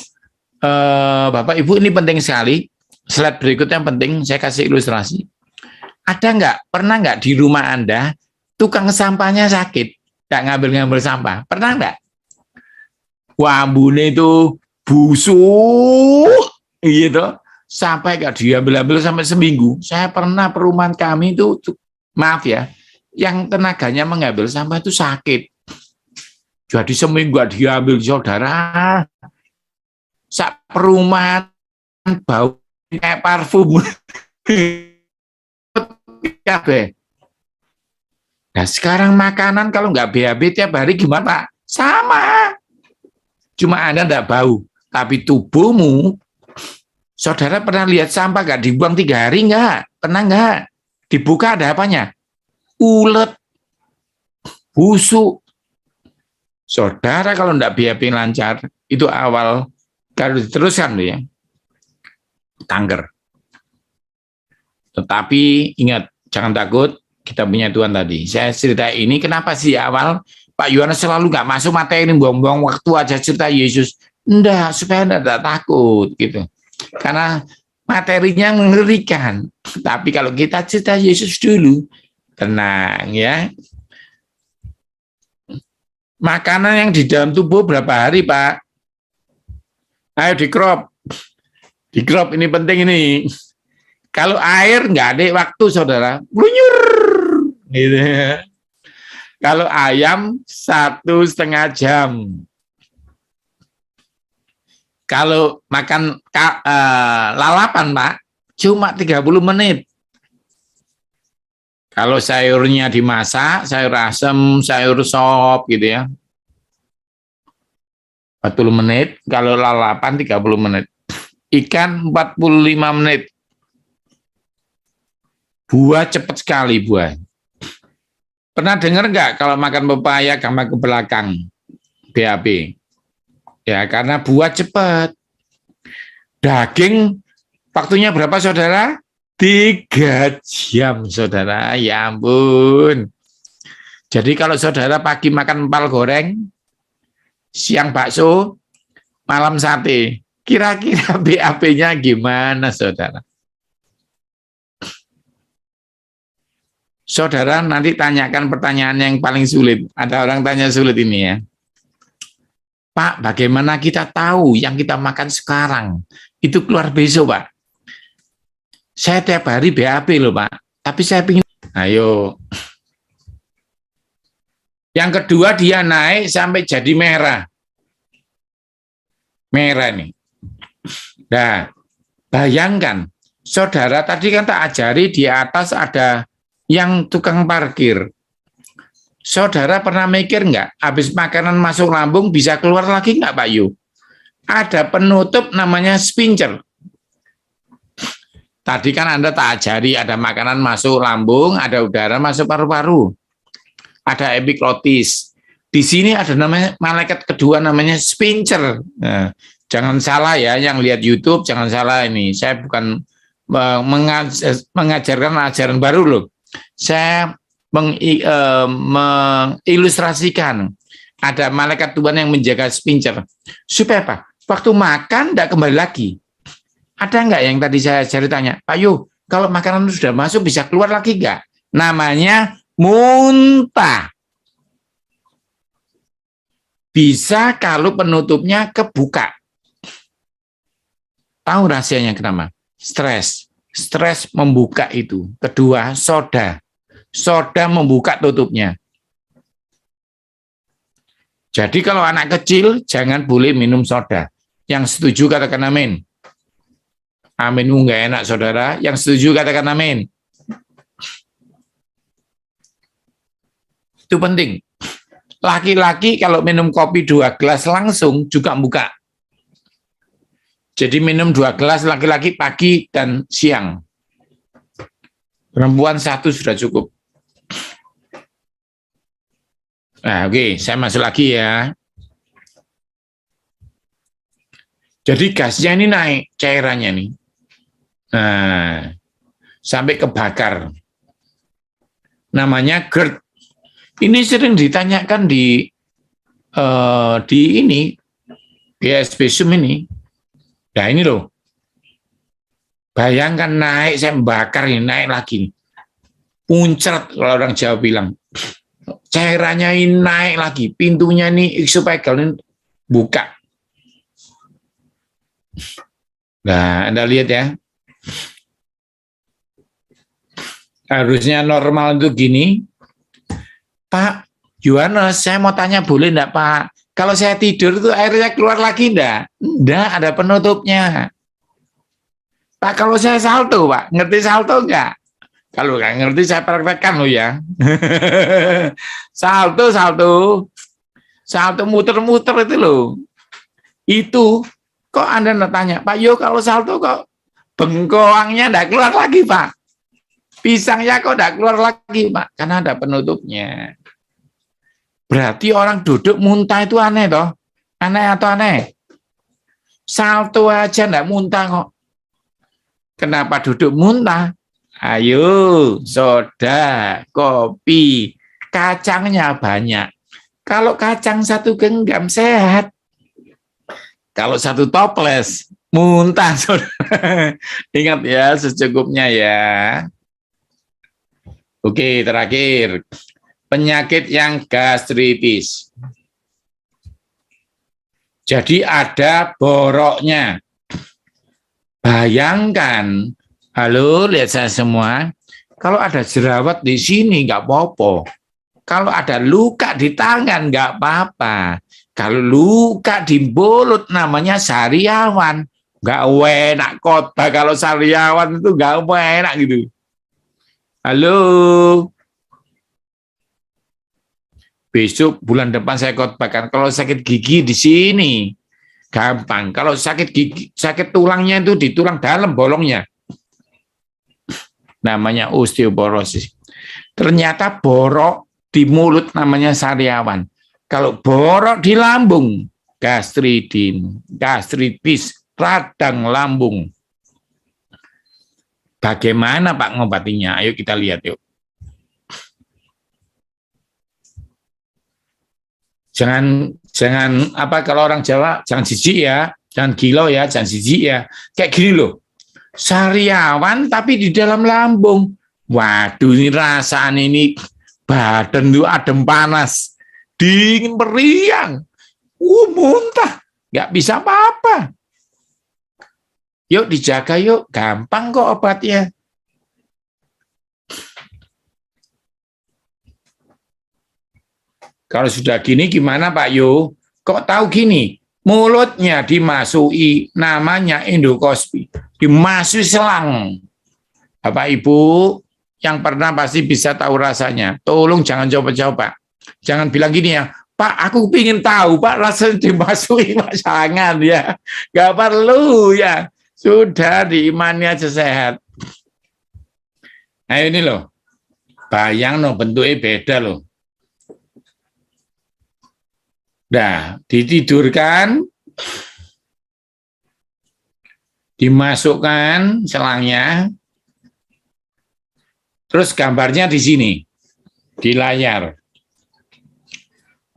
ini penting sekali. Slide berikutnya penting. Saya kasih ilustrasi. Ada nggak? Pernah nggak di rumah Anda tukang sampahnya sakit, nggak ngambil-ngambil sampah? Pernah nggak? Wambune itu busuk gitu sampai gak diambil-ambil sampai seminggu. Saya pernah perumahan kami itu, maaf ya, yang tenaganya mengambil sampah itu sakit. Jadi seminggu gak diambil, saudara. Sak perumahan bau kayak parfum. Nah sekarang makanan kalau nggak BAB tiap hari gimana Pak? Sama. Cuma Anda tidak bau, tapi tubuhmu, saudara pernah lihat sampah nggak dibuang 3 hari nggak? Pernah nggak? Dibuka ada apanya? Ulet, busuk. Saudara kalau nggak BAB lancar, itu awal kalau diteruskan ya. kanker. Tetapi ingat, jangan takut, kita punya Tuhan tadi. Saya cerita ini kenapa sih awal Pak Yohanes selalu nggak masuk materi, buang-buang waktu aja cerita Yesus. Enggak, supaya enggak takut gitu. Karena materinya mengerikan. Tapi kalau kita cerita Yesus dulu, tenang ya. Makanan yang di dalam tubuh berapa hari, Pak? Ayo di crop. Di crop ini penting ini. Kalau air nggak ada waktu, saudara. Blunyur. Gitu ya. Kalau ayam 1,5 jam. Kalau makan lalapan, Pak, cuma 30 menit. Kalau sayurnya dimasak, sayur asem, sayur sop gitu ya, 40 menit. Kalau lalapan 30 menit. Ikan 45 menit. Buah cepat sekali buah. Pernah dengar nggak kalau makan pepaya gampang ke belakang? BAB. Ya, karena buah cepat. Daging waktunya berapa, saudara? 3 jam, saudara. Ya ampun. Jadi kalau saudara pagi makan empal goreng, siang bakso, malam sate, kira-kira BAB-nya gimana, saudara? Saudara nanti tanyakan pertanyaan yang paling sulit. Ada orang tanya sulit ini ya. Pak, bagaimana kita tahu yang kita makan sekarang itu keluar besok, Pak? Saya tiap hari BAB loh, Pak. Tapi saya ingin, ayo. Yang kedua, dia naik sampai jadi merah. Merah nih. Nah, bayangkan, saudara tadi kan tak ajari di atas ada yang tukang parkir. Saudara pernah mikir nggak, habis makanan masuk lambung bisa keluar lagi nggak, Pak Yu? Ada penutup namanya sphincter. Tadi kan Anda tak ajari ada makanan masuk lambung, ada udara masuk paru-paru, ada epiglotis. Di sini ada namanya malaikat kedua namanya sphincter. Nah, jangan salah ya, yang lihat YouTube jangan salah ini. Saya bukan mengajarkan ajaran baru loh. Saya mengilustrasikan ada malaikat Tuhan yang menjaga sphincter supaya apa? Waktu makan tidak kembali lagi. Ada nggak yang tadi saya tanya, Pak Yu, kalau makanan sudah masuk bisa keluar lagi nggak? Namanya muntah. Bisa kalau penutupnya kebuka. Tahu rahasianya kenapa? Stres. Stres membuka itu. Kedua, soda. Soda membuka tutupnya. Jadi kalau anak kecil jangan boleh minum soda. Yang setuju katakan amin. Amin nggak enak, saudara. Yang setuju katakan amin. Itu penting. Laki-laki kalau minum kopi 2 gelas langsung juga buka. Jadi minum 2 gelas laki-laki pagi dan siang. Perempuan 1 sudah cukup. Nah, oke, saya masuk lagi ya. Jadi gasnya ini naik, cairannya nih. Nah, sampai kebakar. Namanya GERD. Ini sering ditanyakan di ini BSB Sum ini. Nah ini loh. Bayangkan naik, saya membakar ini naik lagi. Puncrat kalau orang Jawa bilang. Cairannya ini naik lagi, pintunya ini esophageal ini buka. Nah, Anda lihat ya. Harusnya normal itu gini. Pak Yohanes, saya mau tanya boleh enggak, Pak? Kalau saya tidur itu airnya keluar lagi enggak? Enggak, ada penutupnya. Pak, kalau saya salto, Pak, ngerti salto enggak? Kalau nggak ngerti saya praktekkan loh ya. Salto muter-muter itu loh. Itu kok Anda tanya, Pak Yo kalau salto kok bengkoangnya enggak keluar lagi, Pak? Pisangnya kok enggak keluar lagi, Pak? Karena ada penutupnya. Berarti orang duduk muntah itu aneh toh? Aneh atau aneh? Salto aja enggak muntah kok. Kenapa duduk muntah? Ayo, soda, kopi, kacangnya banyak. Kalau kacang satu genggam sehat. Kalau satu toples, muntah, saudara. Ingat ya, secukupnya ya. Oke, terakhir. Penyakit yang gastritis. Jadi ada boroknya. Bayangkan, halo, lihat saya semua. Kalau ada jerawat di sini, nggak apa-apa. Kalau ada luka di tangan, nggak apa-apa. Kalau luka di mulut, namanya sariawan. Nggak enak khotbah kalau sariawan itu nggak enak gitu. Halo. Besok bulan depan saya khotbahkan. Kalau sakit gigi di sini, gampang. Kalau sakit gigi, sakit tulangnya itu di tulang dalam bolongnya. Namanya osteoporosis. Ternyata borok di mulut namanya sariawan. Kalau borok di lambung, gastritis, radang lambung. Bagaimana Pak ngobatinya? Ayo kita lihat yuk. Jangan apa kalau orang Jawa jangan jijik ya, jangan gila ya, jangan jijik ya. Kayak gini loh. Sariawan tapi di dalam lambung. Waduh, ini rasaan ini badan tuh adem panas, dingin meriang, muntah, nggak bisa apa-apa. Yuk dijaga yuk, gampang kok obatnya. Kalau sudah gini gimana Pak Yo? Kok tahu gini? Mulutnya dimasuki namanya endokospi, dimasuki selang. Bapak Ibu yang pernah pasti bisa tahu rasanya. Tolong jangan coba-coba. Jangan bilang gini ya, Pak, aku ingin tahu, Pak, rasanya dimasuki, Pak, jangan ya. Nggak perlu ya. Sudah diimani aja sehat. Nah ini loh, bayang loh, bentuknya beda loh. Nah, ditidurkan, dimasukkan selangnya, terus gambarnya di sini, di layar.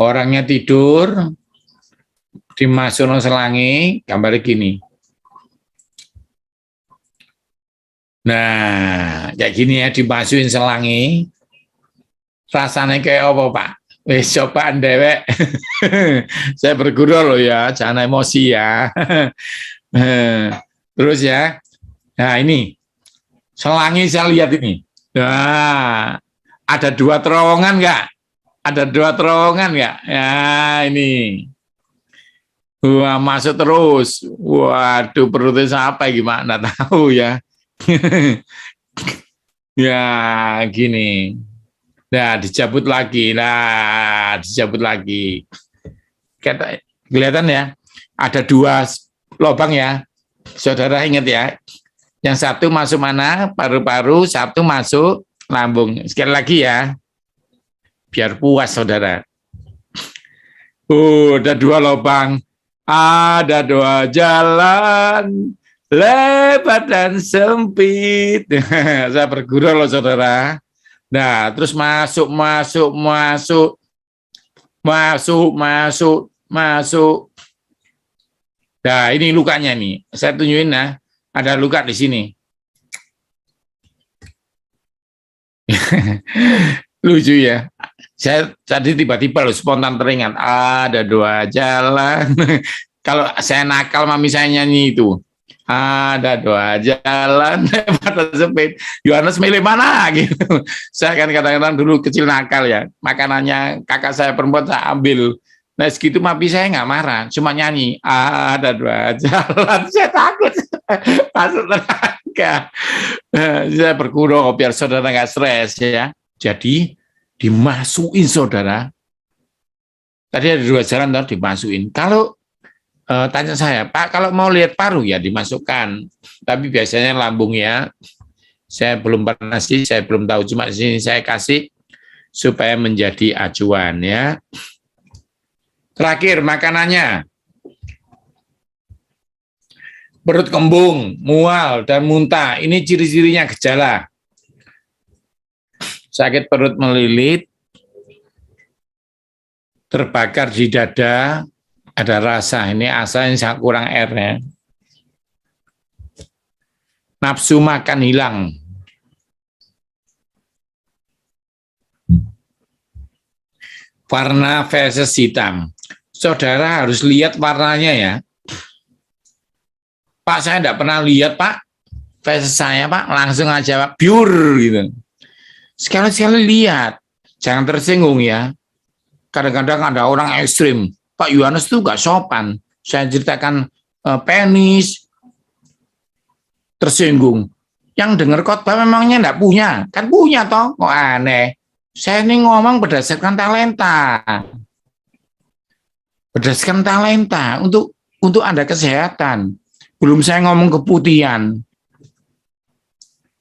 Orangnya tidur, dimasukkan selangi, gambarnya gini. Nah, kayak gini ya, dimasukin selangi. Rasanya kayak apa, Pak? Wis cobaan dewek. Saya berguru loh ya, jangan emosi ya. Terus ya, nah ini selangi saya lihat ini. Nah, ada 2 terowongan nggak? Ada 2 terowongan nggak? Ya ini. Wah, masuk terus. Waduh, perutnya siapa gimana tahu ya. Ya gini. Nah, dicabut lagi. Nah, dicabut lagi. Kelihatan ya, ada 2 lubang ya. Saudara ingat ya. Yang satu masuk mana? Paru-paru, satu masuk lambung. Sekali lagi ya. Biar puas saudara. Ada 2 lubang. Ada 2 jalan. Lebar dan sempit. Saya berguru loh saudara. Nah, terus masuk. Nah, ini lukanya nih. Saya tunjukin nah, ada luka di sini. Lucu ya. Saya tadi tiba-tiba spontan teringat ada 2 jalan. Kalau saya nakal mami saya nyanyi itu. Ada 2 jalan pada sempit. Yohanes milih mana gitu. Saya kan kadang-kadang dulu kecil nakal ya. Makanannya kakak saya perempuan saya ambil. Nah segitu mami saya nggak marah, cuma nyanyi. Ada 2 jalan. Saya takut masuk neraka. Saya berguru biar saudara nggak stres ya. Jadi dimasukin saudara. Tadi ada 2 jalan tuh dimasukin. Kalau tanya saya, Pak, kalau mau lihat paru ya dimasukkan, tapi biasanya lambung ya. Saya belum pernah sih, saya belum tahu, cuma di sini saya kasih supaya menjadi acuan ya. Terakhir makanannya. perut kembung, mual, dan muntah. Ini ciri-cirinya gejala. Sakit perut melilit, terbakar di dada, ada rasa. Ini asalnya kurang air ya. Nafsu makan hilang. Warna feses hitam. Saudara harus lihat warnanya ya. Pak, saya tidak pernah lihat, Pak. Feses saya, Pak, langsung aja, Pak, pure gitu. Sekali-sekali lihat. Jangan tersinggung ya. Kadang-kadang ada orang ekstrim. Pak Yohanes itu nggak sopan. Saya ceritakan penis, tersinggung. Yang dengar khotbah memangnya enggak punya? Kan punya toh, kok aneh. Saya ini ngomong berdasarkan talenta. Berdasarkan talenta untuk Anda kesehatan. Belum saya ngomong keputihan.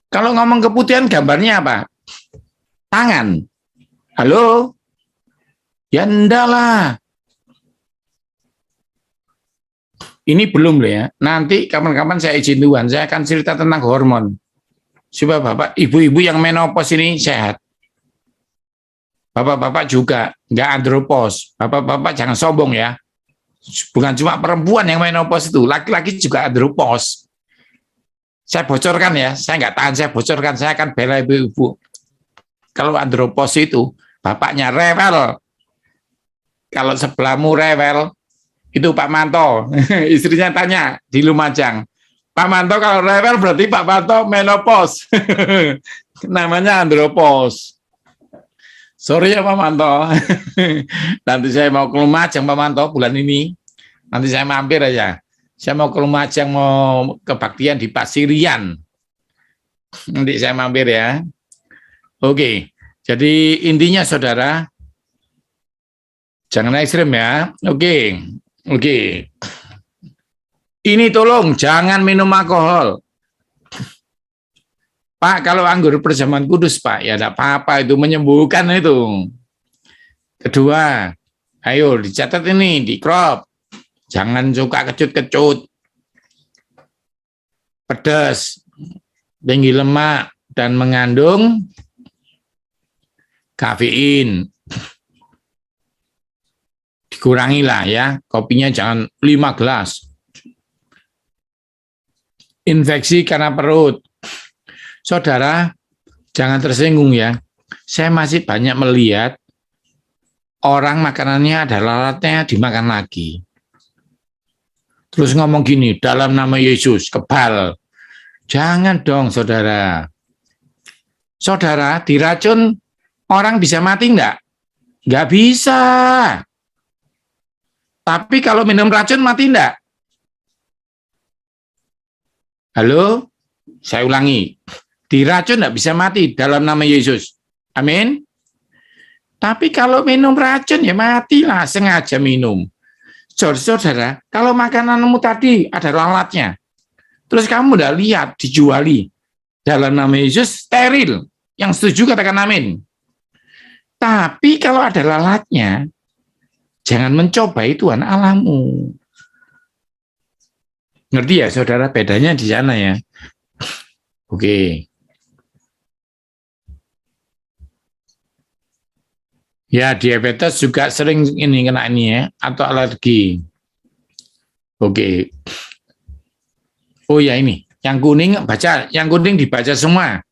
Kalau ngomong keputihan gambarnya apa? Tangan. Halo? Ya enggak lah. Ini belum loh ya. Nanti kapan-kapan saya izin Tuhan, saya akan cerita tentang hormon. Supaya Bapak, ibu-ibu yang menopause ini sehat. Bapak-bapak juga nggak andropos. Bapak-bapak jangan sombong ya. Bukan cuma perempuan yang menopause itu, laki-laki juga andropos. Saya bocorkan ya, saya nggak tahan, saya bocorkan, saya akan bela ibu-ibu. Kalau andropos itu, bapaknya rewel. Kalau sebelahmu rewel, itu Pak Manto. Istrinya tanya di Lumajang, Pak Manto kalau rewel berarti Pak Manto menopause. Namanya andropos. Sorry ya Pak Manto. Nanti saya mau ke Lumajang Pak Manto bulan ini. Nanti saya mampir aja. Saya mau ke Lumajang, mau kebaktian di Pasirian. Nanti saya mampir ya. Oke, jadi intinya saudara, jangan ekstrim ya. Oke. Ini tolong jangan minum alkohol. Pak, kalau anggur perjamuan kudus, Pak, ya tidak apa-apa, itu menyembuhkan itu. Kedua, ayo dicatat ini, di crop. Jangan suka kecut-kecut. Pedas, tinggi lemak, dan mengandung kafein. Dikurangilah ya, kopinya jangan 5 gelas. Infeksi karena perut. Saudara, jangan tersinggung ya. Saya masih banyak melihat orang makanannya ada lalatnya dimakan lagi. Terus ngomong gini, dalam nama Yesus, kebal. Jangan dong, saudara. Saudara, diracun orang bisa mati enggak? Enggak bisa. Tapi kalau minum racun mati enggak? Halo? Saya ulangi. Diracun enggak bisa mati dalam nama Yesus. Amin. Tapi kalau minum racun ya matilah, sengaja minum. Saudara, kalau makananmu tadi ada lalatnya, terus kamu udah lihat dijuali dalam nama Yesus steril, yang setuju katakan amin. Tapi kalau ada lalatnya, jangan mencobai Tuhan Allahmu. Ngerti ya saudara, bedanya di sana ya. Oke. Ya, diabetes juga sering ini kena ini ya, atau alergi. Oke. Oh ya ini, yang kuning baca, yang kuning dibaca semua.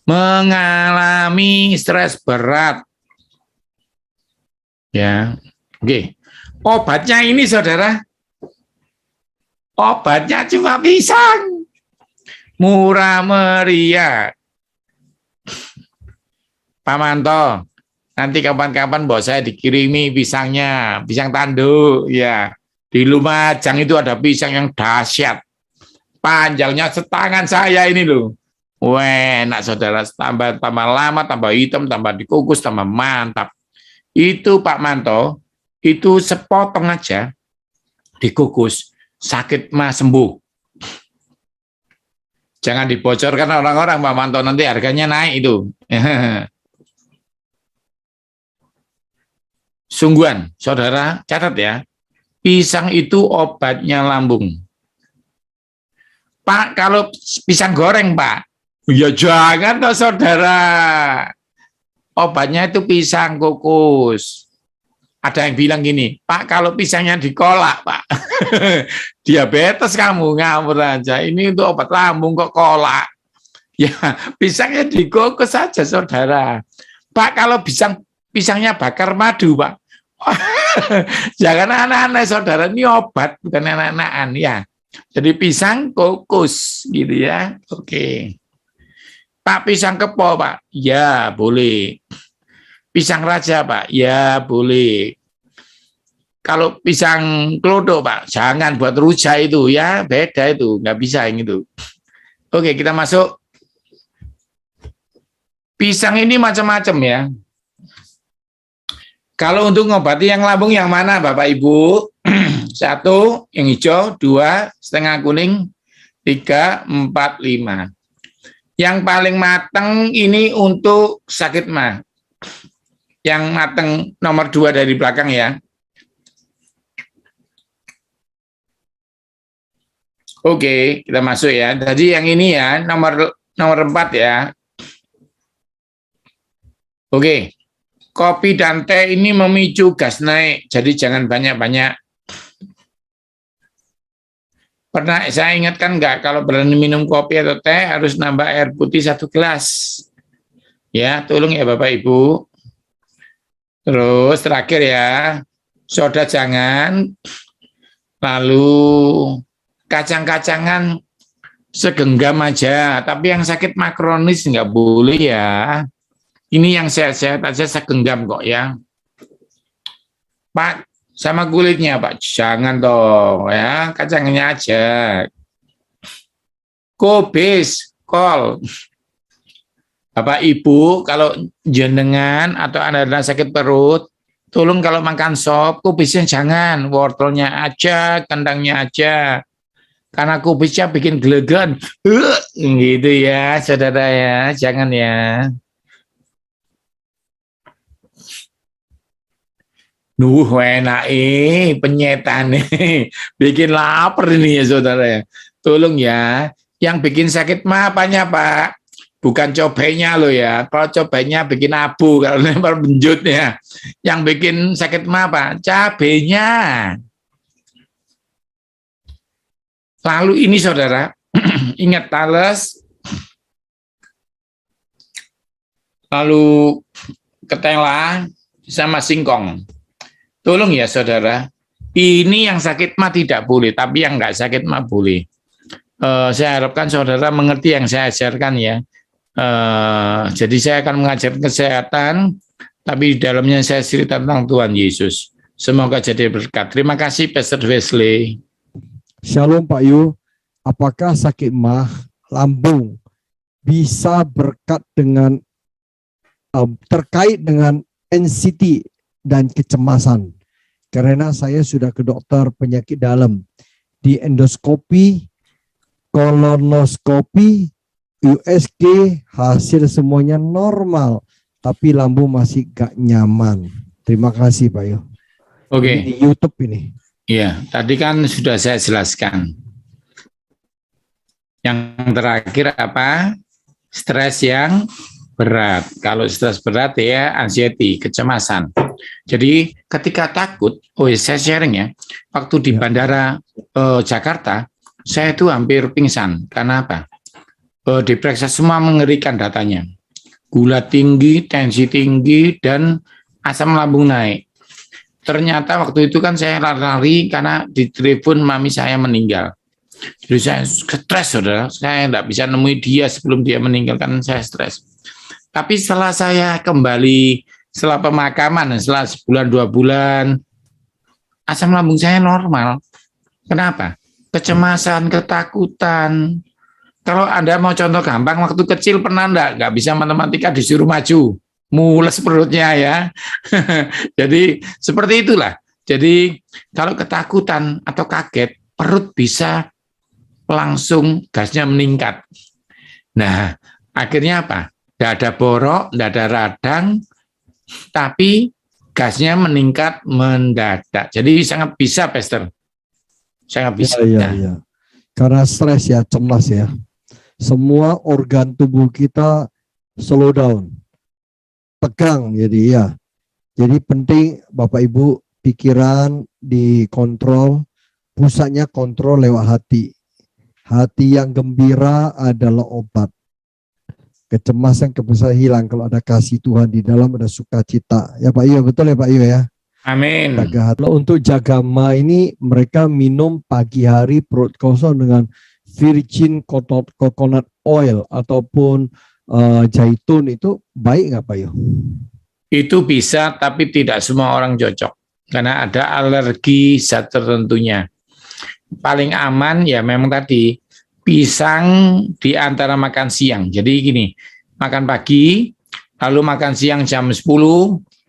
Mengalami stres berat. Ya. Oke. Obatnya ini saudara. Obatnya cuma pisang. Murah meriah. Pak Manto, nanti kapan-kapan bos saya dikirimi pisangnya, pisang tanduk ya. Di Lumajang itu ada pisang yang dahsyat. Panjangnya setangan saya ini loh. Wah, enak saudara, tambah lama, tambah hitam, tambah dikukus, tambah mantap. Itu Pak Manto, itu sepotong aja dikukus, sakit mah sembuh. Jangan dibocorkan orang-orang Pak Manto, nanti harganya naik itu. Sungguhan, saudara, catat ya, pisang itu obatnya lambung. Pak, kalau pisang goreng, Pak. Ya jangan toh saudara. Obatnya itu pisang kukus. Ada yang bilang gini, Pak, kalau pisangnya dikolak, Pak. Diabetes kamu, ngawur aja. Ini untuk obat lambung kok kolak. Ya, pisangnya dikukus saja, saudara. Pak, kalau pisangnya bakar madu, Pak. Jangan anak-anak, saudara. Ini obat, bukan anak-anakan. Ya, jadi pisang kukus, gitu ya. Oke. Pak, pisang kepo, Pak. Ya, boleh. Pisang raja, Pak. Ya, boleh. Kalau pisang klodo, Pak, jangan buat rujak itu ya, beda itu, nggak bisa yang itu. Oke, kita masuk. Pisang ini macam-macam ya. Kalau untuk ngobati yang lambung yang mana, Bapak Ibu? 1, yang hijau, 2, setengah kuning, 3, 4, 5. Yang paling matang ini untuk sakit mah. Yang matang nomor 2 dari belakang ya. Oke, kita masuk ya. Jadi yang ini ya, nomor 4 ya. Oke. Kopi dan teh ini memicu gas naik. Jadi jangan banyak-banyak. Pernah saya ingatkan nggak kalau berani minum kopi atau teh harus nambah air putih 1 gelas. Ya, tolong ya Bapak Ibu. Terus terakhir ya, soda jangan. Lalu kacang-kacangan segenggam aja. Tapi yang sakit makronis nggak boleh ya. Ini yang sehat-sehat aja segenggam kok ya. Pak, sama kulitnya Pak, jangan dong ya, kacangnya aja. Kubis, kol. Bapak Ibu, kalau jenengan atau Anda sakit perut, tolong kalau makan sop, kubisnya jangan, wortelnya aja, kentangnya aja. Karena kubisnya bikin gelegan. Gitu ya, saudara ya, jangan ya. Enak penyetan nih, bikin lapar ini ya saudara ya. Tolong ya, yang bikin sakit mah apanya Pak? Bukan cobainya loh ya. Kalau cobainya bikin abu, kalau lempar benjutnya. Yang bikin sakit mah apa? Cabenya. Lalu ini saudara, ingat tales, lalu ketela sama singkong. Tolong ya saudara, ini yang sakit mah tidak boleh, tapi yang nggak sakit mah boleh. Saya harapkan saudara mengerti yang saya ajarkan ya. Jadi saya akan mengajar kesehatan, tapi di dalamnya saya cerita tentang Tuhan Yesus. Semoga jadi berkat. Terima kasih Pastor Wesley. Shalom Pak Yu, apakah sakit mah lambung bisa berkat dengan terkait dengan anxiety dan kecemasan? Karena saya sudah ke dokter penyakit dalam, di endoskopi, kolonoskopi, USG, hasil semuanya normal, tapi lambung masih gak nyaman. Terima kasih Pak Yu. Oke. Di YouTube ini. Iya, tadi kan sudah saya jelaskan. Yang terakhir apa? Stres yang berat. Kalau stres berat ya anxiety, kecemasan. Jadi ketika takut, saya sharing ya, waktu di bandara Jakarta, saya itu hampir pingsan. Karena apa? Diperiksa semua mengerikan datanya. Gula tinggi, tensi tinggi, dan asam lambung naik. Ternyata waktu itu kan saya lari-lari karena di telepon mami saya meninggal. Jadi saya stres, saudara. Saya tidak bisa nemui dia sebelum dia meninggal, kan saya stres. Tapi setelah saya kembali, setelah pemakaman, setelah sebulan 2 bulan, asam lambung saya normal. Kenapa? Kecemasan, ketakutan. Kalau Anda mau contoh gampang, waktu kecil pernah nggak bisa matematika disuruh maju, mules perutnya ya. Jadi seperti itulah. Jadi kalau ketakutan atau kaget, perut bisa langsung gasnya meningkat. Nah, akhirnya apa? Tidak ada borok, tidak ada radang, tapi gasnya meningkat mendadak. Jadi sangat bisa, Pastor. Sangat bisa. Ya. Karena stres ya, cemas ya. Semua organ tubuh kita slow down, tegang jadi ya. Jadi penting Bapak Ibu pikiran dikontrol, pusatnya kontrol lewat hati. Hati yang gembira adalah obat. Kecemasan, kebesar hilang kalau ada kasih Tuhan di dalam, ada sukacita. Ya Pak Iyo, betul ya Pak Iyo ya? Amin. Jaga hati. Untuk jaga ma ini mereka minum pagi hari perut kosong dengan virgin coconut oil ataupun zaitun, itu baik nggak Pak Iyo? Itu bisa, tapi tidak semua orang cocok. Karena ada alergi zat tertentunya. Paling aman ya memang tadi, pisang di antara makan siang. Jadi gini, makan pagi, lalu makan siang jam 10,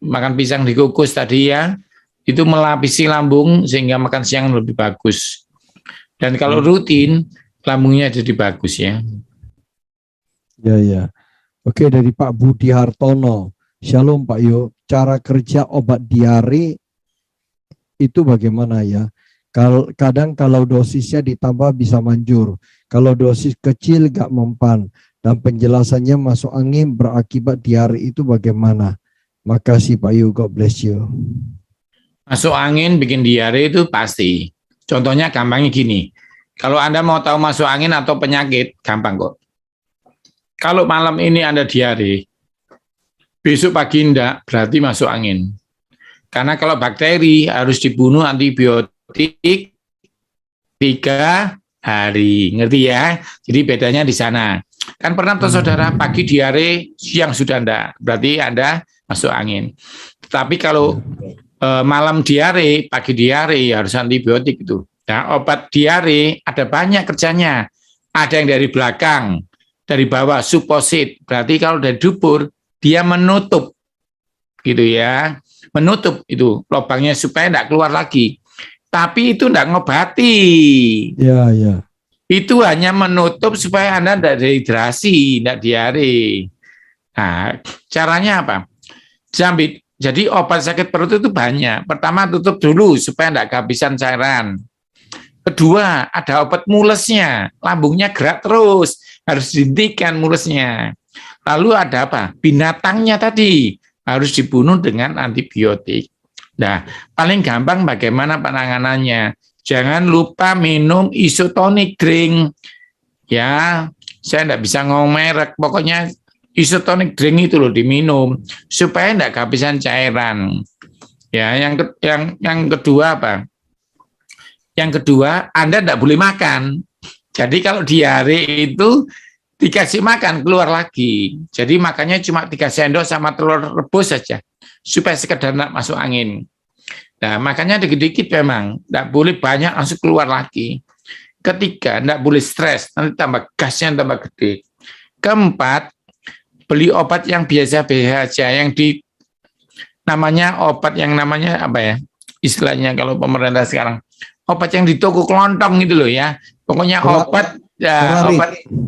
makan pisang dikukus tadi ya, itu melapisi lambung sehingga makan siang lebih bagus. Dan kalau rutin, lambungnya jadi bagus ya. Ya, ya. Oke, dari Pak Budi Hartono. Shalom Pak Yo, cara kerja obat diare itu bagaimana ya? Kadang kalau dosisnya ditambah bisa manjur. Kalau dosis kecil gak mempan. Dan penjelasannya masuk angin berakibat diare itu bagaimana? Makasih Pak Yo, God bless you. Masuk angin bikin diare itu pasti. Contohnya gampangnya gini. Kalau Anda mau tahu masuk angin atau penyakit, gampang kok. Kalau malam ini Anda diare, besok pagi enggak, berarti masuk angin. Karena kalau bakteri harus dibunuh antibiotik 3 hari. Ngerti ya? Jadi bedanya di sana. Kan pernah tuh saudara pagi diare, siang sudah enggak. Berarti Anda masuk angin. Tapi kalau malam diare, pagi diare harus antibiotik itu. Nah, obat diare ada banyak kerjanya. Ada yang dari belakang, dari bawah supposit. Berarti kalau dari dubur dia menutup, gitu ya, menutup itu lubangnya supaya tidak keluar lagi. Tapi itu tidak ngobati. Ya, ya. Itu hanya menutup supaya Anda tidak dehidrasi, tidak diare. Nah, caranya apa? Jadi obat sakit perut itu banyak. Pertama, tutup dulu supaya tidak kehabisan cairan. Kedua, ada obat mulesnya. Lambungnya gerak terus, harus dihentikan mulesnya. Lalu ada apa? Binatangnya tadi harus dibunuh dengan antibiotik. Nah, paling gampang bagaimana penanganannya? Jangan lupa minum isotonic drink. Ya, saya tidak bisa ngomong merek. Pokoknya isotonic drink itu loh diminum supaya tidak kehabisan cairan. Ya, yang kedua apa? Yang kedua, Anda tidak boleh makan. Jadi kalau diare itu dikasih makan keluar lagi. Jadi makannya cuma 3 sendok sama telur rebus saja supaya sekedar tidak masuk angin. Nah, makanya dikit-dikit memang, tidak boleh banyak langsung keluar lagi. Ketiga, tidak boleh stres, nanti tambah gasnya tambah gede. Keempat, beli obat yang biasa-biasa aja, yang namanya obat yang namanya apa ya? Istilahnya kalau pemerintah sekarang, obat yang di toko kelontong gitu loh ya. Pokoknya obat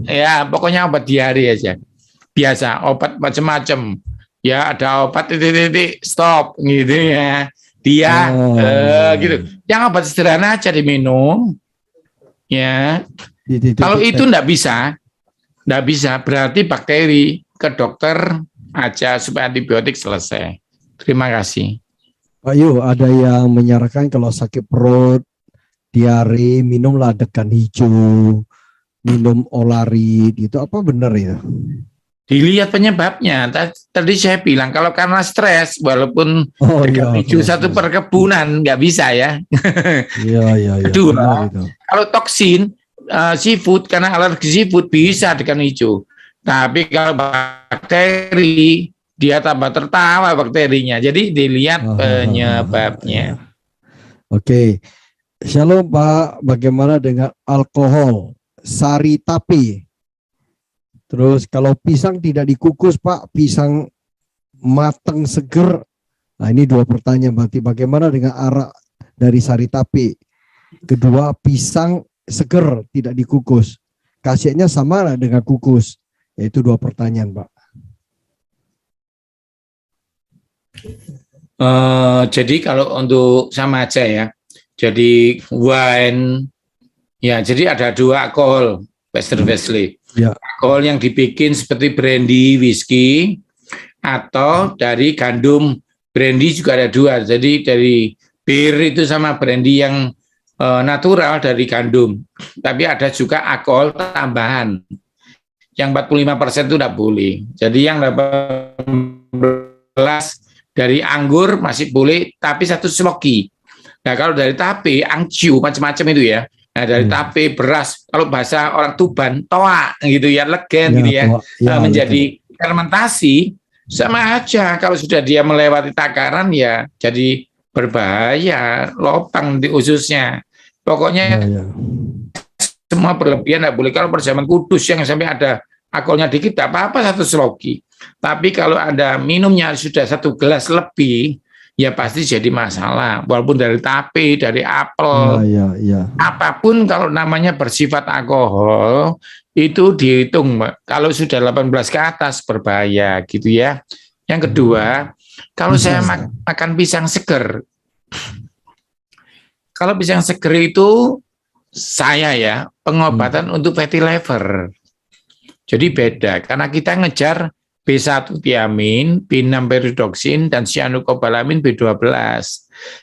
ya, pokoknya obat diare aja. Biasa, obat macam-macam. Ya, ada obat titik-titik stop gitu ya. Dia gitu. Yang obat sederhana aja diminum. Ya. Kalau itu enggak bisa berarti bakteri, ke dokter aja supaya antibiotik selesai. Terima kasih. Pak Yu, ada yang menyarankan kalau sakit perut, diare, minumlah degan hijau, minum olarit, itu apa benar ya? Dilihat penyebabnya. Tadi saya bilang kalau karena stres, walaupun degan hijau satu perkebunan nggak bisa ya. Iya. Kedua, kalau toksin seafood karena alergi seafood bisa degan hijau. Tapi kalau bakteri dia tambah tertawa bakterinya. Jadi dilihat penyebabnya. Oke. Shalom Pak, bagaimana dengan alkohol? Sari tapi. Terus kalau pisang tidak dikukus Pak, pisang matang seger. Nah ini 2 pertanyaan berarti bagaimana dengan arak dari sari tapi. Kedua, pisang seger tidak dikukus. Khasiatnya sama dengan kukus. Yaitu 2 pertanyaan Pak. Jadi kalau untuk sama aja ya. Jadi wine Ya, jadi ada dua alkohol, Pastor Wesley. Ya. Alkohol yang dibikin seperti brandy, whisky, atau dari gandum. Brandy juga ada dua, jadi dari bir itu sama brandy yang natural dari gandum. Tapi ada juga alkohol tambahan. Yang 45% itu tidak boleh. Jadi yang 18 dari anggur masih boleh, tapi 1 sloki. Nah kalau dari tape, angciu, macam-macam itu ya. Nah dari tape, beras, kalau bahasa orang Tuban, toa gitu ya, legen gitu ya, menjadi fermentasi, sama aja. Kalau sudah dia melewati takaran ya jadi berbahaya, lopang di ususnya. Pokoknya semua berlebihan tidak boleh. Kalau perjamuan kudus yang sampai ada alkoholnya dikit, tak apa-apa 1 sloki. Tapi kalau Anda minumnya sudah 1 gelas lebih, ya pasti jadi masalah. Walaupun dari tape, dari apel, apapun kalau namanya bersifat alkohol, itu dihitung, kalau sudah 18 ke atas berbahaya gitu ya. Yang kedua, kalau saya makan pisang seger, kalau pisang seger itu saya ya pengobatan untuk fatty liver. Jadi beda, karena kita ngejar B1 tiamin, B6 peridoksin, dan cyanokobalamin B12.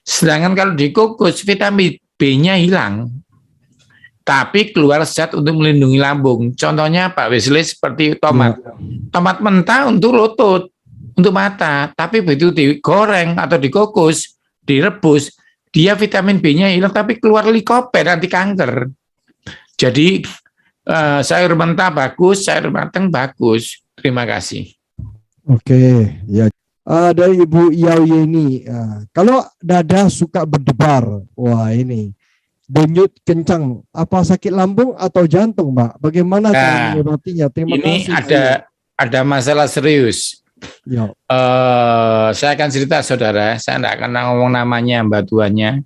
Sedangkan kalau di kokos vitamin B-nya hilang, tapi keluar zat untuk melindungi lambung. Contohnya Pak Wesley seperti tomat. Tomat mentah untuk lutut, untuk mata, tapi begitu digoreng atau dikukus, direbus, dia vitamin B-nya hilang, tapi keluar likopen anti kanker. Jadi sayur mentah bagus, sayur matang bagus. Terima kasih. Oke, ya. Dari Ibu Yau Yeni, kalau dada suka berdebar, wah ini denyut kencang, apa sakit lambung atau jantung, Mbak? Bagaimana cara mengobatinya? Terima kasih. Ini ada masalah serius. Ya. Saya akan cerita, saudara. Saya tidak akan ngomong namanya, Mbak Tuannya.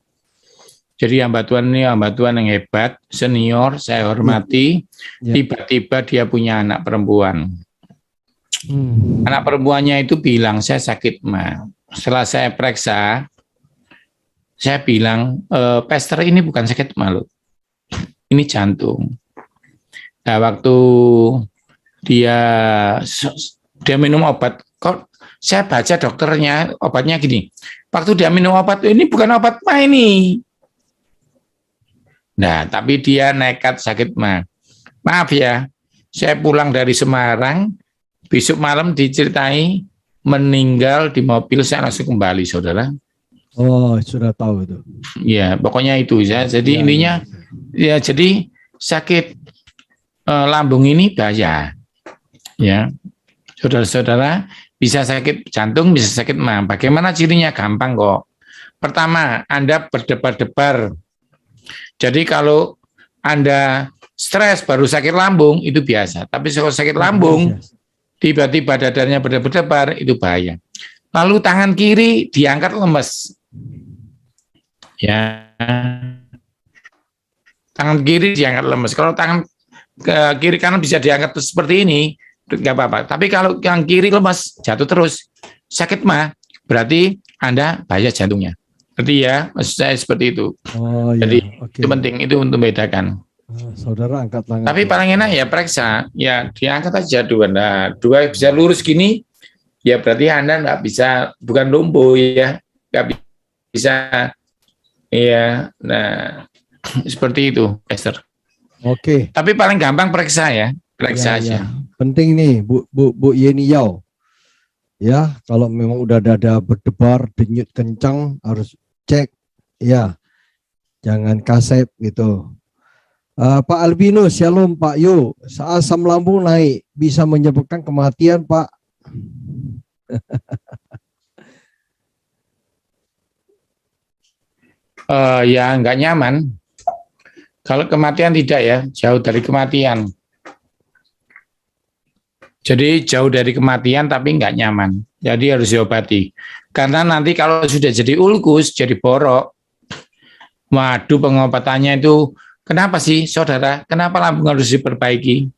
Jadi Mbak Tuan ini Mbak Tuan yang hebat, senior, saya hormati. Tiba-tiba dia punya anak perempuan. Anak perempuannya itu bilang, saya sakit mah. Setelah saya periksa, saya bilang, Pastor ini bukan sakit malu, ini jantung. Nah, waktu dia minum obat, kok saya baca dokternya obatnya gini. Waktu dia minum obat, ini bukan obat mah ini. Nah, tapi dia nekat sakit mah. Maaf ya, saya pulang dari Semarang, besok malam diceritai meninggal di mobil, saya langsung kembali, saudara. Oh, sudah tahu itu. Ya, pokoknya itu ya. Jadi intinya ya, jadi sakit lambung ini bahaya. Ya, saudara-saudara, bisa sakit jantung, bisa sakit mah. Bagaimana cirinya? Gampang kok. Pertama, Anda berdebar-debar. Jadi kalau Anda stres baru sakit lambung itu biasa. Tapi kalau sakit lambung tiba-tiba dadanya berdebar-debar itu bahaya. Lalu tangan kiri diangkat lemes. Ya, tangan kiri diangkat lemes. Kalau tangan kiri kanan bisa diangkat seperti ini, nggak apa-apa. Tapi kalau yang kiri lemes, jatuh terus, sakit mah, berarti Anda bahaya jantungnya. Berarti ya, maksud saya seperti itu. Oh, jadi itu penting itu untuk membedakan. Saudara angkat tangan. Tapi paling enak ya periksa, ya diangkat aja dua. Nah, dua bisa lurus gini, ya berarti Anda nggak bisa, bukan lumpuh ya, nggak bisa. Iya, nah seperti itu, Esther. Oke. Tapi paling gampang periksa ya, periksa aja. Penting nih, Bu Yeni Yau. Ya, kalau memang udah dada berdebar, denyut kencang, harus cek. Ya, jangan kasep gitu. Pak Albino, shalom Pak Yo. Asam lambung naik bisa menyebabkan kematian, Pak. Ya nggak nyaman. Kalau kematian tidak ya, jauh dari kematian. Jadi jauh dari kematian tapi nggak nyaman. Jadi harus diobati. Karena nanti kalau sudah jadi ulkus, jadi borok, waduh pengobatannya itu, kenapa sih saudara? Kenapa lambung harus diperbaiki?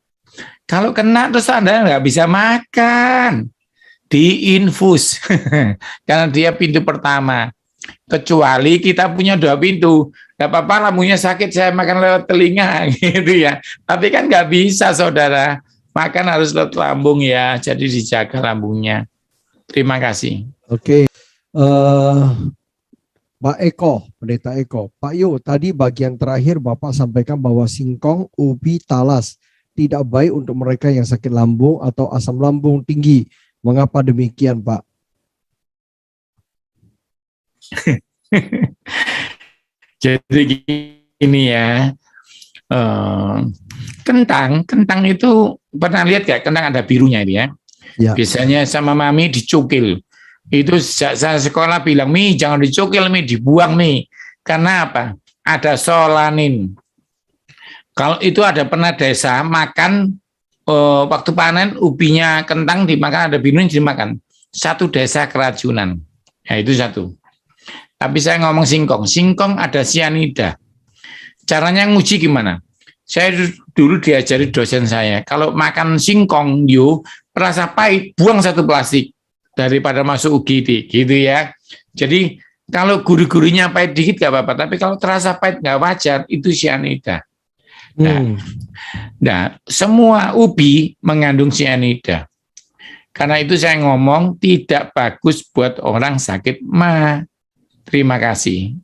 Kalau kena terus Anda nggak bisa makan. Diinfus. Karena dia pintu pertama. Kecuali kita punya 2 pintu. nggak apa-apa lambungnya sakit, saya makan lewat telinga gitu ya. Tapi kan nggak bisa saudara, makan harus lewat lambung ya, jadi dijaga lambungnya. Terima kasih. Oke, Pak Eko, Pendeta Eko. Pak Yu, tadi bagian terakhir Bapak sampaikan bahwa singkong, ubi, talas tidak baik untuk mereka yang sakit lambung atau asam lambung tinggi. Mengapa demikian, Pak? Jadi gini ya, kentang itu pernah lihat gak? Kentang ada birunya ini ya. Ya. Biasanya sama mami dicukil. Itu sejak saya sekolah bilang, Mi jangan dicukil, Mi dibuang, Mi. Karena apa? Ada solanin. Kalau itu ada pernah desa makan waktu panen ubinya kentang dimakan, ada birunya dimakan. Satu desa keracunan. Ya itu satu. Tapi saya ngomong singkong. Singkong ada sianida. Caranya nguji gimana? Saya dulu diajari dosen saya, kalau makan singkong, rasa pahit, buang satu plastik daripada masuk UGD, gitu ya. Jadi kalau gurih-gurihnya pahit dikit gak apa-apa, tapi kalau terasa pahit gak wajar, itu sianida. Nah, semua ubi mengandung sianida. Karena itu saya ngomong tidak bagus buat orang sakit ma. Terima kasih.